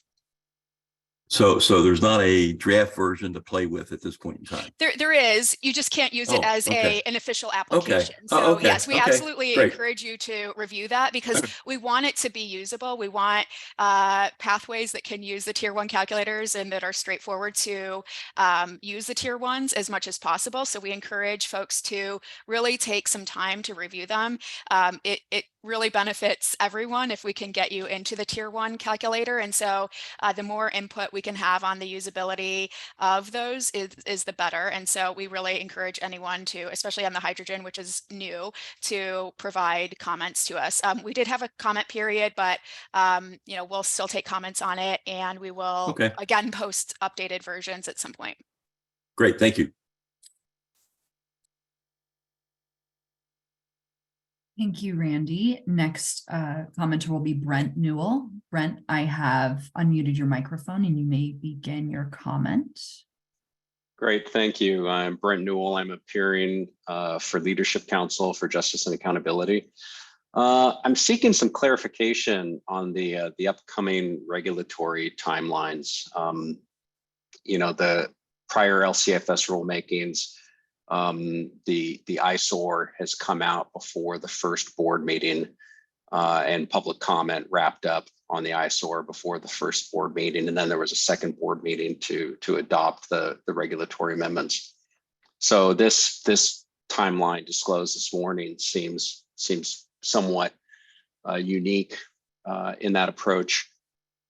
So there's not a draft version to play with at this point in time. There is. You just can't use it as an official application. Okay. So yes, we absolutely Great. encourage you to review that because we want it to be usable. We want pathways that can use the tier 1 calculators and that are straightforward to use the tier 1s as much as possible. So we encourage folks to really take some time to review them. It really benefits everyone if we can get you into the tier 1 calculator. And so the more input we can have on the usability of those is the better. And so we really encourage anyone to, especially on the hydrogen, which is new, to provide comments to us. We did have a comment period, but we'll still take comments on it, and we will again post updated versions at some point. Great, thank you. Thank you, Randy. Next commenter will be Brent Newell. Brent, I have unmuted your microphone and you may begin your comment. Great, thank you. I'm Brent Newell. I'm appearing for Leadership Council for Justice and Accountability. I'm seeking some clarification on the upcoming regulatory timelines. The prior LCFS rulemakings, the ISOR has come out before the first board meeting. and public comment wrapped up on the eyesore before the first board meeting. And then there was a second board meeting to adopt the regulatory amendments. So this timeline disclosed this morning seems somewhat unique in that approach.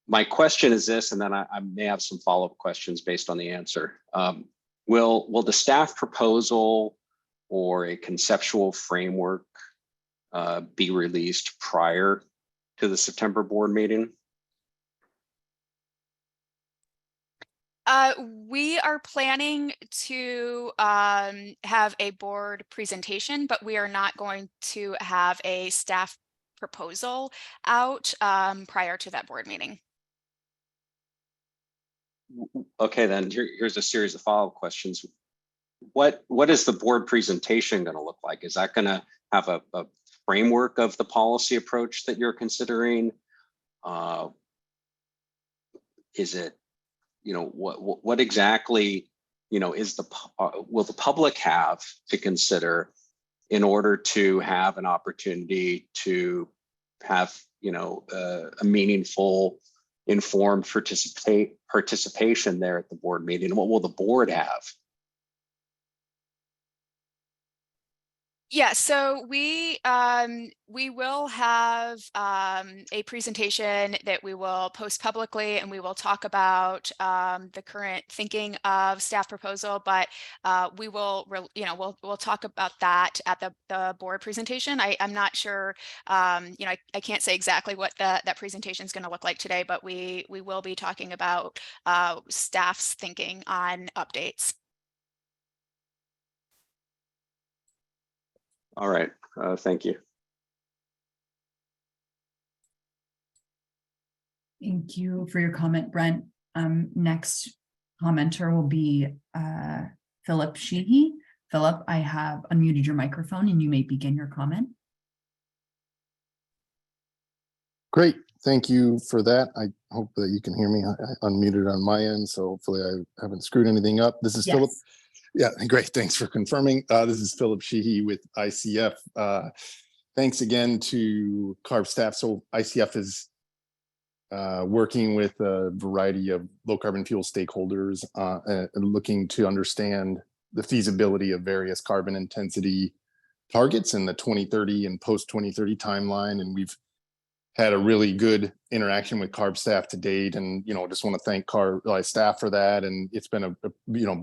My question is this, and then I may have some follow-up questions based on the answer. Will the staff proposal or a conceptual framework be released prior to the September board meeting? We are planning to have a board presentation, but we are not going to have a staff proposal out prior to that board meeting. Okay, then here's a series of follow-up questions. What is the board presentation going to look like? Is that going to have a framework of the policy approach that you're considering? Is it, what exactly, is will the public have to consider in order to have an opportunity to have, a meaningful, informed participation there at the board meeting? What will the board have? Yeah, so we will have a presentation that we will post publicly, and we will talk about the current thinking of staff proposal. But we will, we'll talk about that at the board presentation. I'm not sure, I can't say exactly what that presentation is going to look like today, but we will be talking about staff's thinking on updates. All right, thank you. Thank you for your comment, Brent. Next commenter will be Philip Sheehy. Philip, I have unmuted your microphone and you may begin your comment. Great, thank you for that. I hope that you can hear me. I unmuted on my end, so hopefully I haven't screwed anything up. This is Philip. Yeah, great. Thanks for confirming. This is Philip Sheehy with ICF. Thanks again to CARB staff. So ICF is working with a variety of low carbon fuel stakeholders and looking to understand the feasibility of various carbon intensity targets in the 2030 and post 2030 timeline. And we've had a really good interaction with CARB staff to date. And, just want to thank CARB staff for that. And it's been a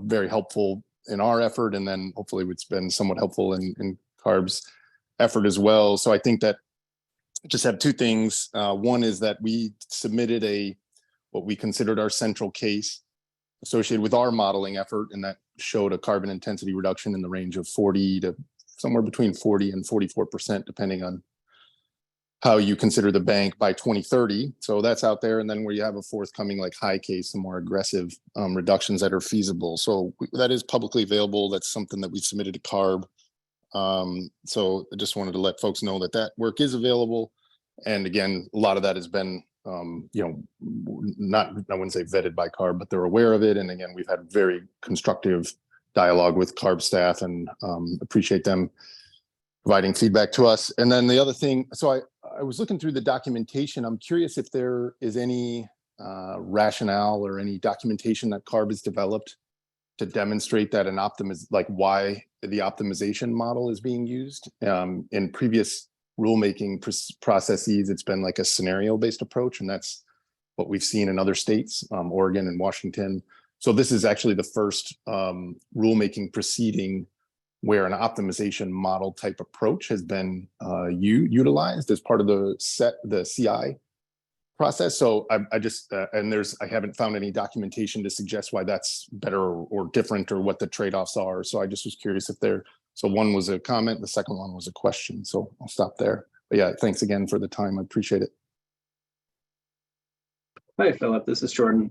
very helpful in our effort, and then hopefully it's been somewhat helpful in CARB's effort as well. So I think that I just have two things. One is that we submitted what we considered our central case associated with our modeling effort, and that showed a carbon intensity reduction in the range of 40 to somewhere between 40 and 44%, depending on how you consider the bank by 2030. So that's out there. And then where you have a forthcoming high case, some more aggressive reductions that are feasible. So that is publicly available. That's something that we submitted to CARB. So I just wanted to let folks know that work is available. And again, a lot of that has been, not, I wouldn't say vetted by CARB, but they're aware of it. And again, we've had very constructive dialogue with CARB staff and appreciate them providing feedback to us. And then the other thing, so I was looking through the documentation. I'm curious if there is any rationale or any documentation that CARB has developed to demonstrate that why the optimization model is being used. In previous rulemaking processes, it's been like a scenario-based approach, and that's what we've seen in other states, Oregon and Washington. So this is actually the first rulemaking proceeding where an optimization model type approach has been utilized as part of the CI process. So I haven't found any documentation to suggest why that's better or different or what the trade-offs are. So I just was curious so one was a comment, the second one was a question. So I'll stop there. But yeah, thanks again for the time. I appreciate it. Hi, Philip, this is Jordan.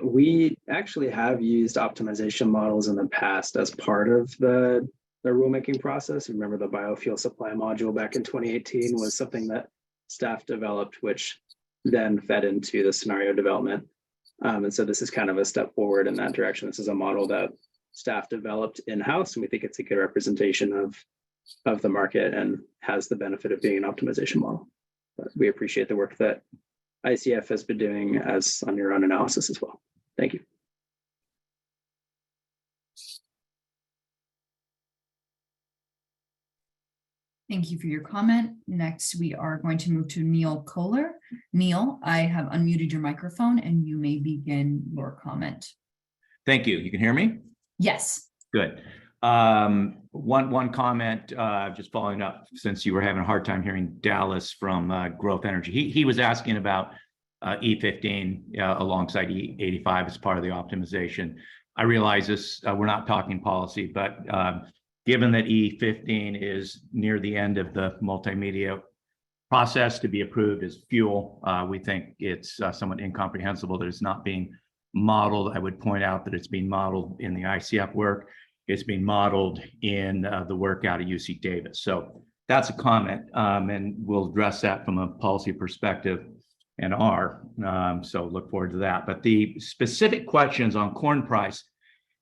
We actually have used optimization models in the past as part of the rulemaking process. Remember the biofuel supply module back in 2018 was something that staff developed, which then fed into the scenario development. And so this is kind of a step forward in that direction. This is a model that staff developed in-house, and we think it's a good representation of of the market and has the benefit of being an optimization model. But we appreciate the work that ICF has been doing as on your own analysis as well. Thank you. Thank you for your comment. Next, we are going to move to Neil Kohler. Neil, I have unmuted your microphone and you may begin your comment. Thank you. You can hear me? Yes. Good. One comment, just following up, since you were having a hard time hearing Dallas from Growth Energy. He was asking about E15 alongside E85 as part of the optimization. I realize this, we're not talking policy, but given that E15 is near the end of the multimedia process to be approved as fuel, we think it's somewhat incomprehensible that it's not being modeled. I would point out that it's being modeled in the ICF work. It's being modeled in the work out of UC Davis. So that's a comment, and we'll address that from a policy perspective and so look forward to that. But the specific questions on corn price,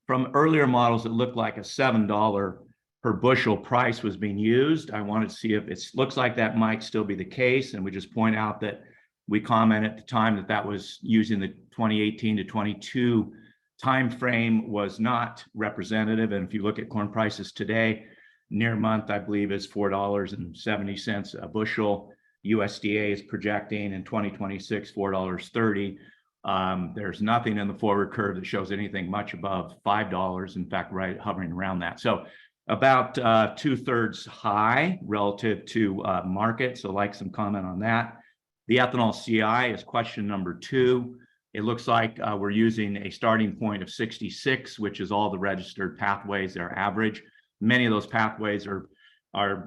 from earlier models, it looked like a $7 per bushel price was being used. I wanted to see if it looks like that might still be the case. And we just point out that we commented at the time that that was using the 2018 to 22 time frame was not representative. And if you look at corn prices today, near month, I believe, is $4.70 a bushel. USDA is projecting in 2026, $4.30. There's nothing in the forward curve that shows anything much above $5. In fact, right hovering around that. So about 2/3 high relative to market. So like some comment on that. The ethanol CI is question number 2. It looks like we're using a starting point of 66, which is all the registered pathways that are average. Many of those pathways are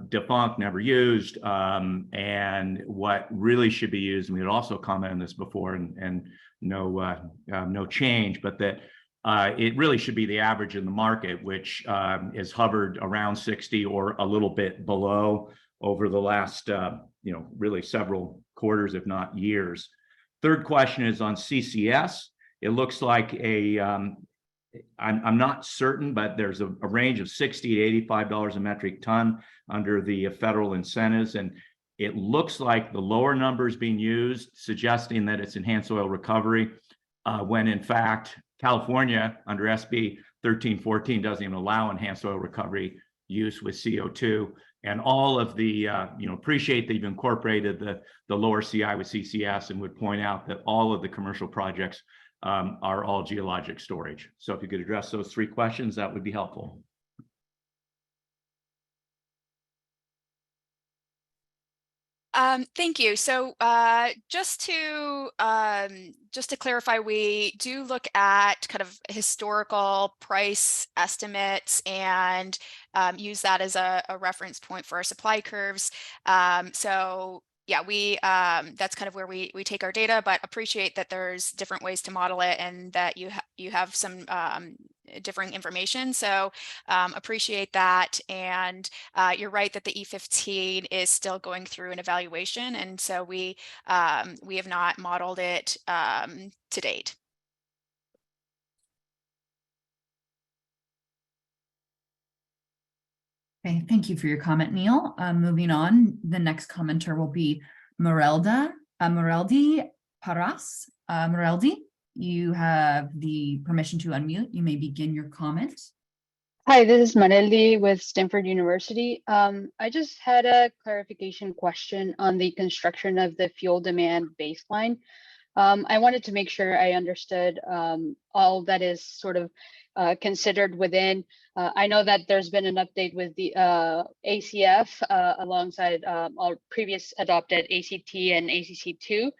defunct, never used, and what really should be used, and we had also commented on this before, and no change, but that it really should be the average in the market, which is hovered around 60 or a little bit below over the last, really several quarters, if not years. Third question is on CCS. It looks like I'm not certain, but there's a range of $60 to $85 a metric ton under the federal incentives. And it looks like the lower numbers being used, suggesting that it's enhanced oil recovery, when in fact, California under SB 1314 doesn't even allow enhanced oil recovery use with CO2. And all of the, appreciate that you've incorporated the lower CI with CCS, and would point out that all of the commercial projects are all geologic storage. So if you could address those 3 questions, that would be helpful. Thank you. So just to clarify, we do look at kind of historical price estimates and use that as a reference point for our supply curves. So yeah, that's kind of where we take our data, but appreciate that there's different ways to model it and that you have some differing information. So appreciate that. And you're right that the E15 is still going through an evaluation. And so we have not modeled it to date. Okay, thank you for your comment, Neil. Moving on, the next commenter will be Mereldi Paras. Mereldi, you have the permission to unmute. You may begin your comment. Hi, this is Mereldi with Stanford University. I just had a clarification question on the construction of the fuel demand baseline. I wanted to make sure I understood all that is sort of considered within. I know that there's been an update with the ACF alongside our previous adopted ACT and ACC2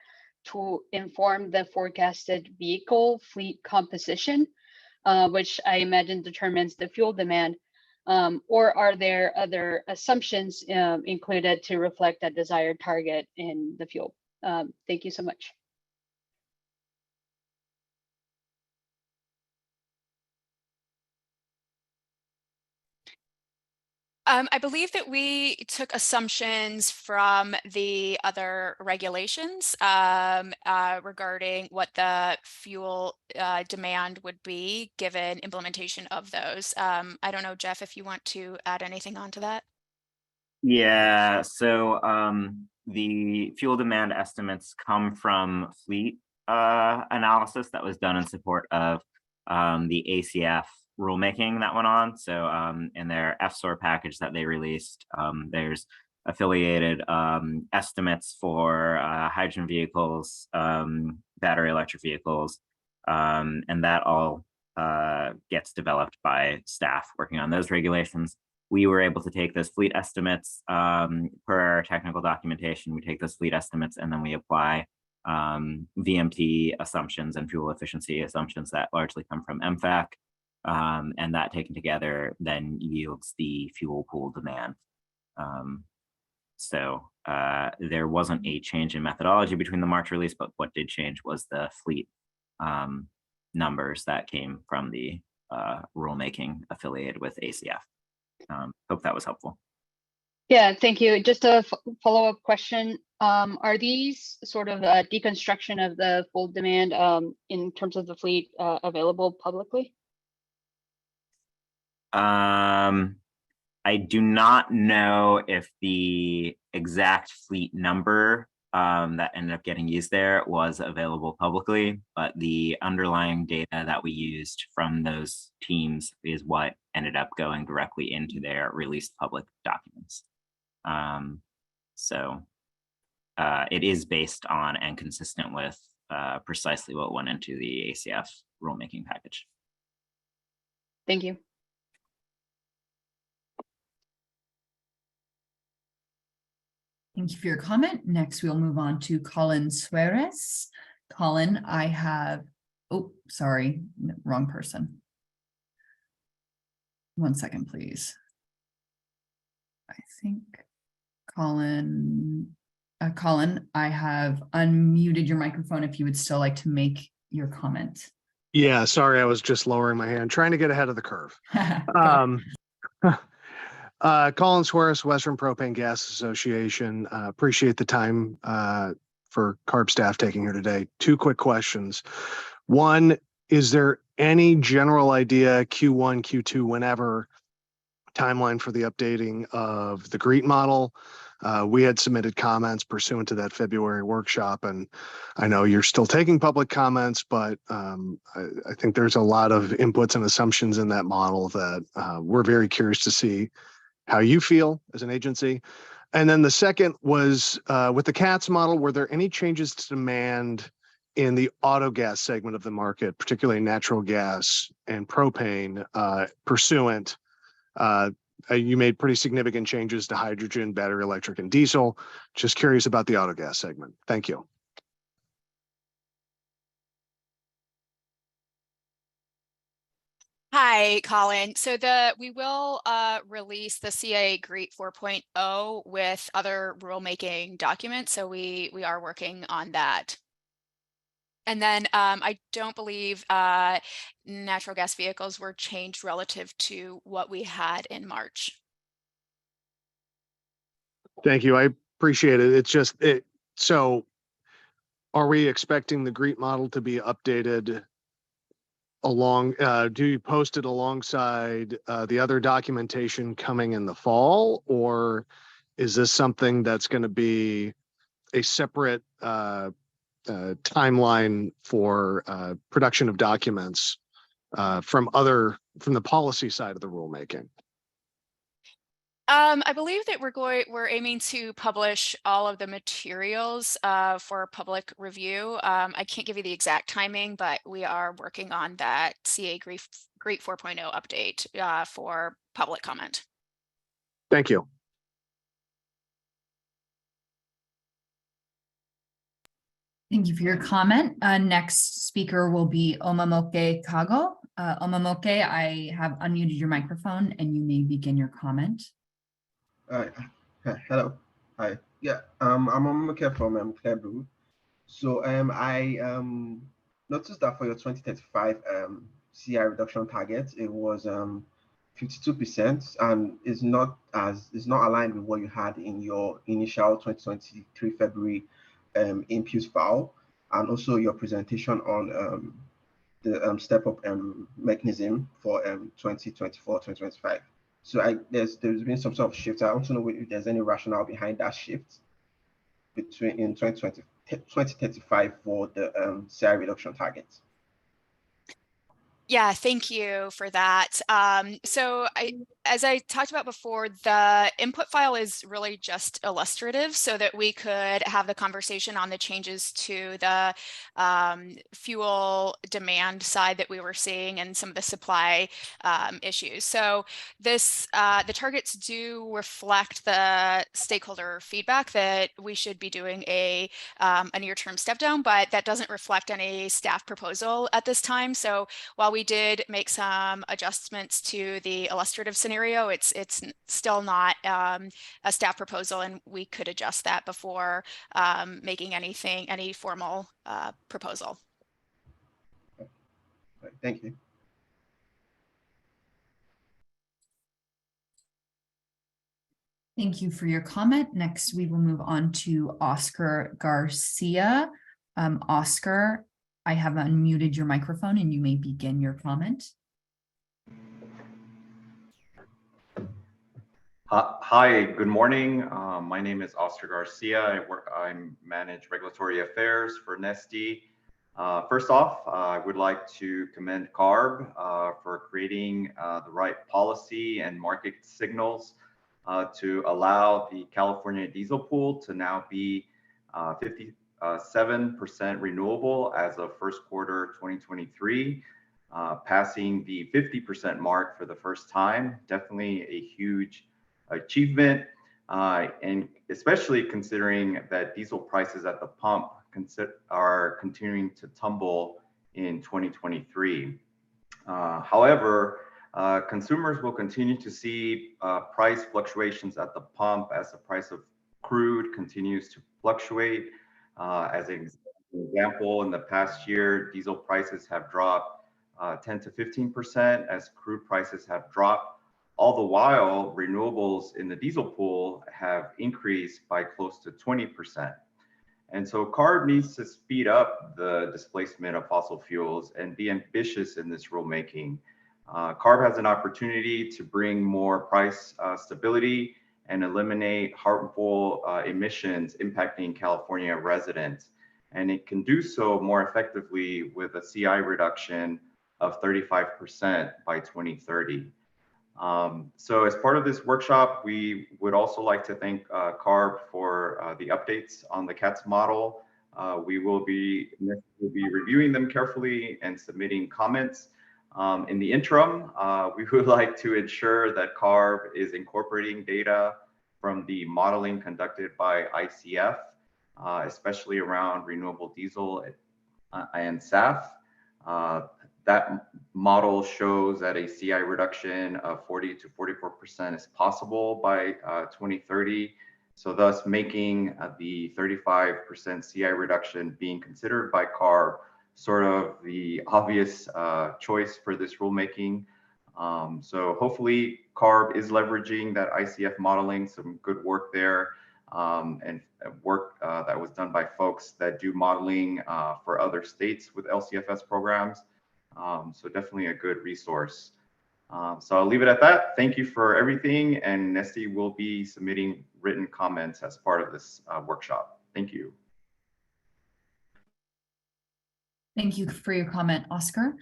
to inform the forecasted vehicle fleet composition, which I imagine determines the fuel demand. Or are there other assumptions included to reflect that desired target in the fuel? Thank you so much. I believe that we took assumptions from the other regulations regarding what the fuel demand would be given implementation of those. I don't know, Jeff, if you want to add anything onto that. Yeah, so the fuel demand estimates come from fleet analysis that was done in support of the ACF rulemaking that went on. So in their FSOR package that they released, there's affiliated estimates for hydrogen vehicles, battery electric vehicles, and that all gets developed by staff working on those regulations. We were able to take those fleet estimates per our technical documentation. We take those fleet estimates and then we apply VMT assumptions and fuel efficiency assumptions that largely come from MFAC. And that taken together then yields the fuel pool demand. So there wasn't a change in methodology between the March release, but what did change was the fleet numbers that came from the rulemaking affiliated with ACF. Hope that was helpful. Yeah, thank you. Just a follow-up question. Are these sort of a deconstruction of the full demand in terms of the fleet available publicly? I do not know if the exact fleet number that ended up getting used there was available publicly, but the underlying data that we used from those teams is what ended up going directly into their released public documents. So it is based on and consistent with precisely what went into the ACF rulemaking package. Thank you. Thank you for your comment. Next, we'll move on to Colin Suarez. Colin, I have, oh, sorry, wrong person. 1 second, please. I think Colin, I have unmuted your microphone if you would still like to make your comment. Yeah, sorry, I was just lowering my hand, trying to get ahead of the curve. Colin Suarez, Western Propane Gas Association. Appreciate the time for CARB staff taking here today. 2 quick questions. One, is there any general idea, Q1, Q2, whenever, timeline for the updating of the GREET model? We had submitted comments pursuant to that February workshop, and I know you're still taking public comments, but I think there's a lot of inputs and assumptions in that model that we're very curious to see how you feel as an agency. And then the second was with the CATS model, were there any changes to demand in the auto gas segment of the market, particularly natural gas and propane pursuant? You made pretty significant changes to hydrogen, battery electric, and diesel. Just curious about the auto gas segment. Thank you. Hi, Colin. So we will release the CA GREET 4.0 with other rulemaking documents. So we are working on that. And then I don't believe natural gas vehicles were changed relative to what we had in March. Thank you. I appreciate it. It's just so are we expecting the GREET model to be updated along, do you post it alongside the other documentation coming in the fall, or is this something that's going to be a separate timeline for production of documents from the policy side of the rulemaking? I believe that we're aiming to publish all of the materials for public review. I can't give you the exact timing, but we are working on that CA GREET 4.0 update for public comment. Thank you. Thank you for your comment. Next speaker will be Omamoke Kago. Omamoke, I have unmuted your microphone and you may begin your comment. Hello. Hi. Yeah. I'm Omamoke from Kebru. So I noticed that for your 2035 CI reduction target, it was 52%, and is not aligned with what you had in your initial 2023 February input file, and also your presentation on the step up mechanism for 2024-2025. So there's been some sort of shift. I want to know if there's any rationale behind that shift between in 2035 for the CI reduction targets. Yeah, thank you for that. As I talked about before, the input file is really just illustrative so that we could have the conversation on the changes to the fuel demand side that we were seeing and some of the supply issues. So the targets do reflect the stakeholder feedback that we should be doing a near-term step down, but that doesn't reflect any staff proposal at this time. So while we did make some adjustments to the illustrative scenario, it's still not a staff proposal, and we could adjust that before making any formal proposal. Thank you. Thank you for your comment. Next, we will move on to Oscar Garcia. Oscar, I have unmuted your microphone and you may begin your comment. Hi, good morning. My name is Oscar Garcia. I manage regulatory affairs for Neste. First off, I would like to commend CARB for creating the right policy and market signals to allow the California diesel pool to now be 57% renewable as of first quarter 2023, passing the 50% mark for the first time. Definitely a huge achievement, and especially considering that diesel prices at the pump are continuing to tumble in 2023. However, consumers will continue to see price fluctuations at the pump as the price of crude continues to fluctuate. As an example, in the past year, diesel prices have dropped 10 to 15% as crude prices have dropped. All the while, renewables in the diesel pool have increased by close to 20%. And so CARB needs to speed up the displacement of fossil fuels and be ambitious in this rulemaking. CARB has an opportunity to bring more price stability and eliminate harmful emissions impacting California residents. And it can do so more effectively with a CI reduction of 35% by 2030. So as part of this workshop, we would also like to thank CARB for the updates on the CATS model. We will be reviewing them carefully and submitting comments. In the interim, we would like to ensure that CARB is incorporating data from the modeling conducted by ICF, especially around renewable diesel and SAF. That model shows that a CI reduction of 40 to 44% is possible by 2030. So thus making the 35% CI reduction being considered by CARB sort of the obvious choice for this rulemaking. So hopefully CARB is leveraging that ICF modeling, some good work there, and work that was done by folks that do modeling for other states with LCFS programs. So definitely a good resource. So I'll leave it at that. Thank you for everything, and Neste will be submitting written comments as part of this workshop. Thank you. Thank you for your comment, Oscar.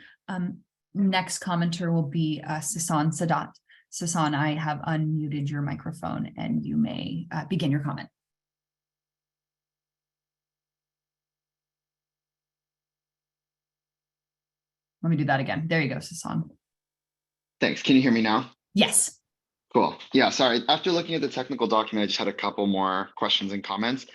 Next commenter will be Sasan Sadat. Sasan, I have unmuted your microphone and you may begin your comment. Let me do that again. There you go, Sasan. Thanks. Can you hear me now? Yes. Cool. Yeah, sorry. After looking at the technical document, I just had a couple more questions and comments.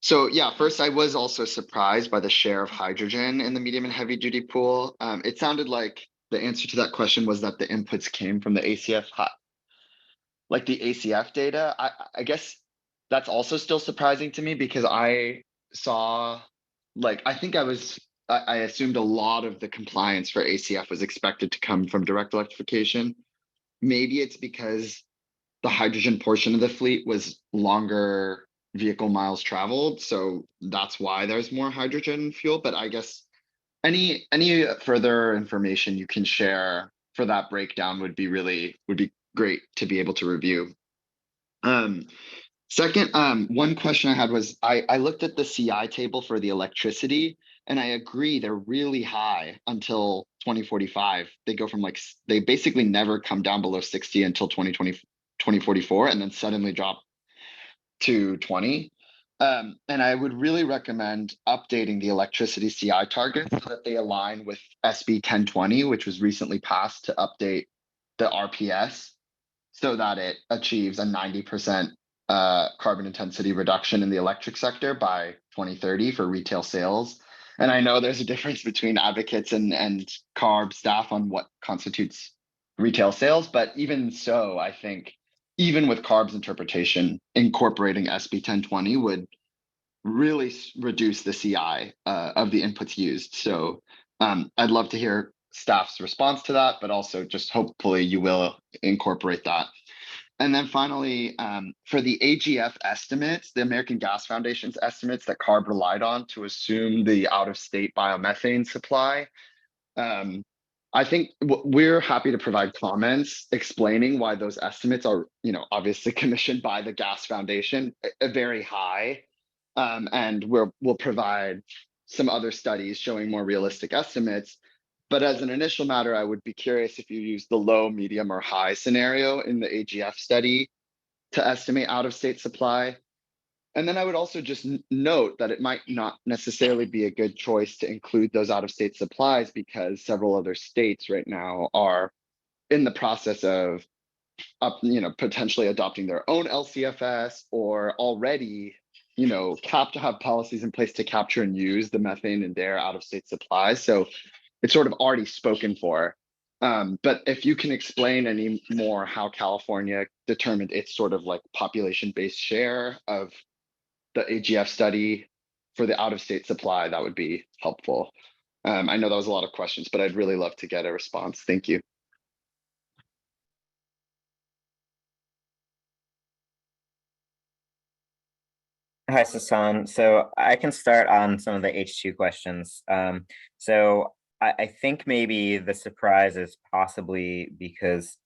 So yeah, first, I was also surprised by the share of hydrogen in the medium and heavy duty pool. It sounded like the answer to that question was that the inputs came from the ACF, like the ACF data. I guess that's also still surprising to me because I saw, like, I assumed a lot of the compliance for ACF was expected to come from direct electrification. Maybe it's because the hydrogen portion of the fleet was longer vehicle miles traveled, so that's why there's more hydrogen fuel. But I guess any further information you can share for that breakdown would be great to be able to review. Second, one question I had was I looked at the CI table for the electricity, and I agree they're really high until 2045. They go from they basically never come down below 60 until 2044, and then suddenly drop to 20. And I would really recommend updating the electricity CI targets so that they align with SB 1020, which was recently passed to update the RPS so that it achieves a 90% carbon intensity reduction in the electric sector by 2030 for retail sales. And I know there's a difference between advocates and CARB staff on what constitutes retail sales, but even so, I think even with CARB's interpretation, incorporating SB 1020 would really reduce the CI of the inputs used. So I'd love to hear staff's response to that, but also just hopefully you will incorporate that. And then finally, for the AGF estimates, the American Gas Foundation's estimates that CARB relied on to assume the out-of-state biomethane supply, I think we're happy to provide comments explaining why those estimates are, obviously commissioned by the Gas Foundation, very high, and we'll provide some other studies showing more realistic estimates. But as an initial matter, I would be curious if you use the low, medium, or high scenario in the AGF study to estimate out-of-state supply. And then I would also just note that it might not necessarily be a good choice to include those out-of-state supplies because several other states right now are in the process of potentially adopting their own LCFS or already have policies in place to capture and use the methane in their out-of-state supplies. So it's sort of already spoken for. But if you can explain any more how California determined its sort of population-based share of the AGF study for the out-of-state supply, that would be helpful. I know that was a lot of questions, but I'd really love to get a response. Thank you. Hi, Sasan. So I can start on some of the H2 questions. So I think maybe the surprise is possibly because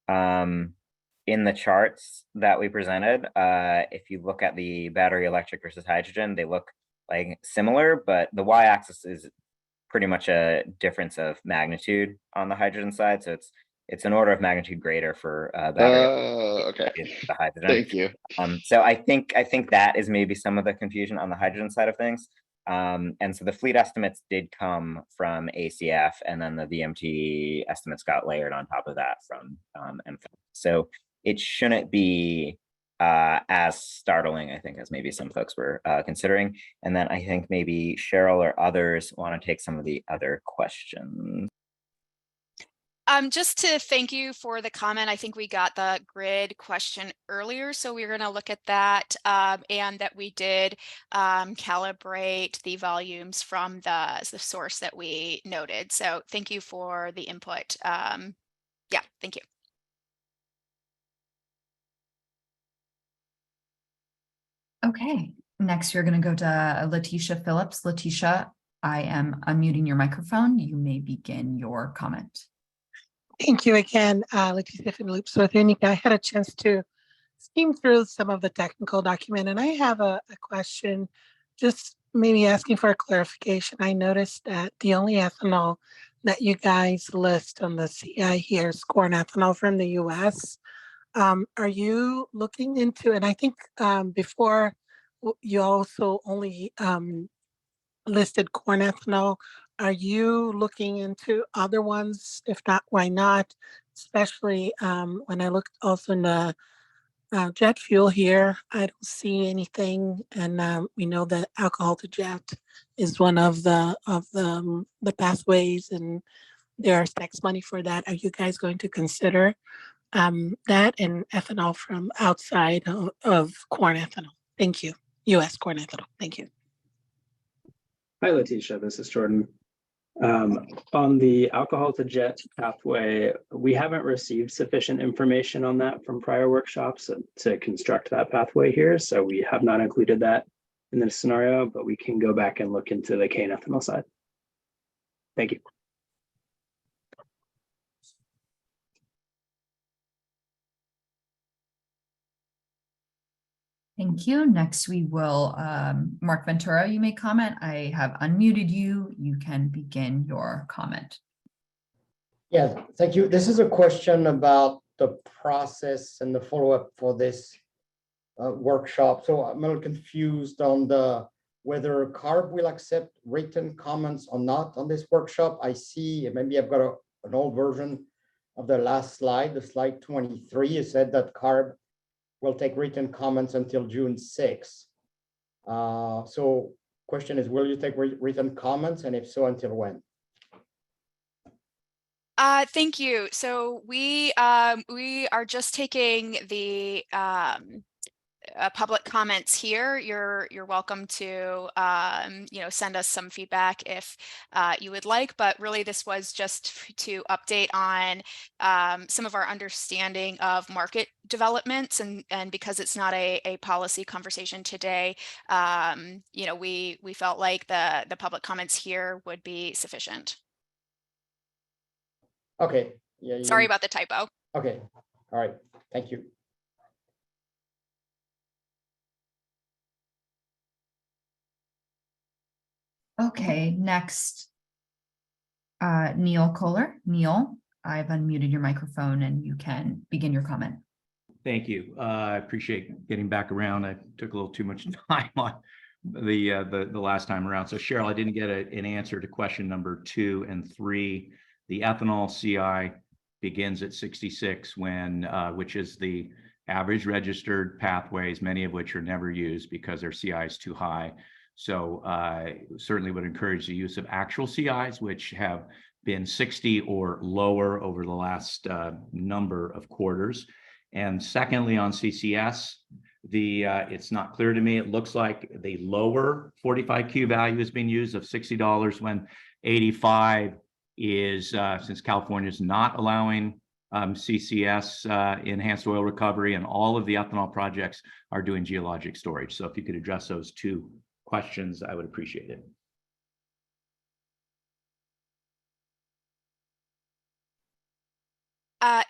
in the charts that we presented, if you look at the battery electric versus hydrogen, they look similar, but the y-axis is pretty much a difference of magnitude on the hydrogen side. So it's an order of magnitude greater for battery. Okay. The hydrogen. Thank you. So I think that is maybe some of the confusion on the hydrogen side of things. And so the fleet estimates did come from ACF, and then the VMT estimates got layered on top of that from MFIC. So it shouldn't be as startling, I think, as maybe some folks were considering. And then I think maybe Cheryl or others want to take some of the other questions. Just to thank you for the comment. I think we got the grid question earlier, so we're going to look at that and that we did calibrate the volumes from the source that we noted. So thank you for the input. Yeah, thank you. Okay, next you're going to go to Letitia Phillips. Letitia, I am unmuting your microphone. You may begin your comment. Thank you again, Letitia Phillips with Unica. I had a chance to skim through some of the technical document, and I have a question, just maybe asking for a clarification. I noticed that the only ethanol that you guys list on the CI here is corn ethanol from the US. Are you looking into, and I think before you also only listed corn ethanol, are you looking into other ones? If not, why not? Especially when I looked also in the jet fuel here, I don't see anything. And we know that alcohol to jet is one of the pathways, and there is tax money for that. Are you guys going to consider that and ethanol from outside of corn ethanol? Thank you. U.S. corn ethanol. Thank you. Hi, Letitia. This is Jordan. On the alcohol to jet pathway, we haven't received sufficient information on that from prior workshops to construct that pathway here. So we have not included that in this scenario, but we can go back and look into the cane ethanol side. Thank you. Thank you. Next, we will, Mark Ventura, you may comment. I have unmuted you. You can begin your comment. Yeah, thank you. This is a question about the process and the follow-up for this workshop. So I'm a little confused on whether CARB will accept written comments or not on this workshop. I see, maybe I've got an old version of the last slide, the slide 23. It said that CARB will take written comments until June 6th. So question is, will you take written comments, and if so, until when? Thank you. So we are just taking the public comments here. You're welcome to send us some feedback if you would like, but really this was just to update on some of our understanding of market developments, and because it's not a policy conversation today, we felt like the public comments here would be sufficient. Okay. Yeah. Sorry about the typo. Okay. All right. Thank you. Okay, next, Neil Kohler. Neil, I've unmuted your microphone and you can begin your comment. Thank you. I appreciate getting back around. I took a little too much time on the last time around. So Cheryl, I didn't get an answer to question number 2 and 3. The ethanol CI begins at 66 when, which is the average registered pathways, many of which are never used because their CI is too high. So certainly would encourage the use of actual CIs, which have been 60 or lower over the last number of quarters. And secondly, on CCS, it's not clear to me. It looks like the lower 45Q value is being used of $60 when 85 is, since California is not allowing CCS, enhanced oil recovery, and all of the ethanol projects are doing geologic storage. So if you could address those 2 questions, I would appreciate it.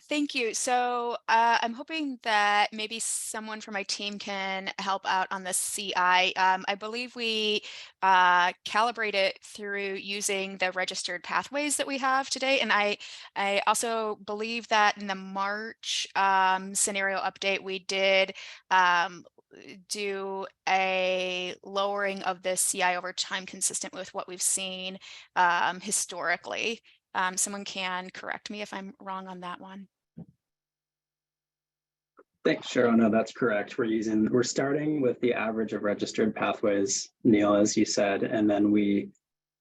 Thank you. So I'm hoping that maybe someone from my team can help out on the CI. I believe we calibrate it through using the registered pathways that we have today. And I also believe that in the March scenario update, we did do a lowering of the CI over time consistent with what we've seen historically. Someone can correct me if I'm wrong on that one. Thanks, Cheryl. No, that's correct. We're starting with the average of registered pathways, Neil, as you said, and then we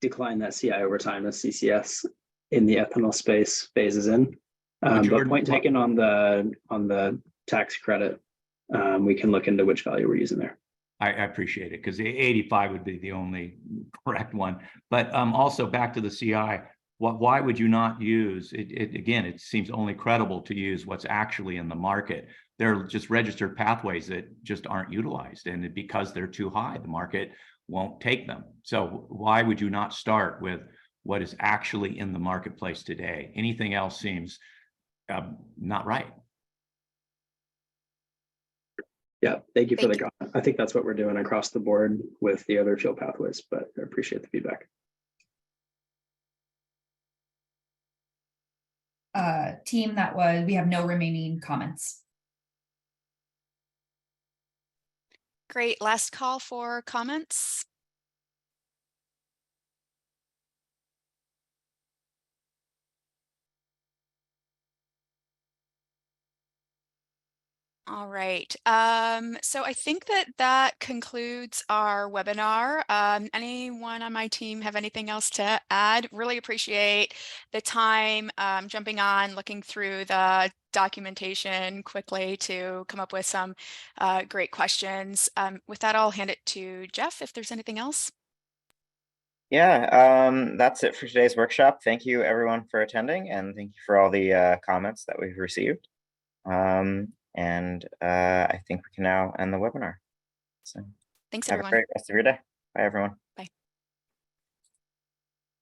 decline that CI over time as CCS in the ethanol space phases in. But point taken on the tax credit, we can look into which value we're using there. I appreciate it, because the 85 would be the only correct one. But also back to the CI, why would you not use it? Again, it seems only credible to use what's actually in the market. They're just registered pathways that just aren't utilized, and because they're too high, the market won't take them. So why would you not start with what is actually in the marketplace today? Anything else seems not right. Yeah, thank you for the comment. I think that's what we're doing across the board with the other fuel pathways, but I appreciate the feedback. Team, we have no remaining comments. Great. Last call for comments. All right. So I think that concludes our webinar. Anyone on my team have anything else to add? Really appreciate the time jumping on, looking through the documentation quickly to come up with some great questions. With that, I'll hand it to Jeff if there's anything else. Yeah, that's it for today's workshop. Thank you everyone for attending, and thank you for all the comments that we've received. And I think we can now end the webinar. So thanks, have everyone. a great rest of your day. Bye, everyone. Bye.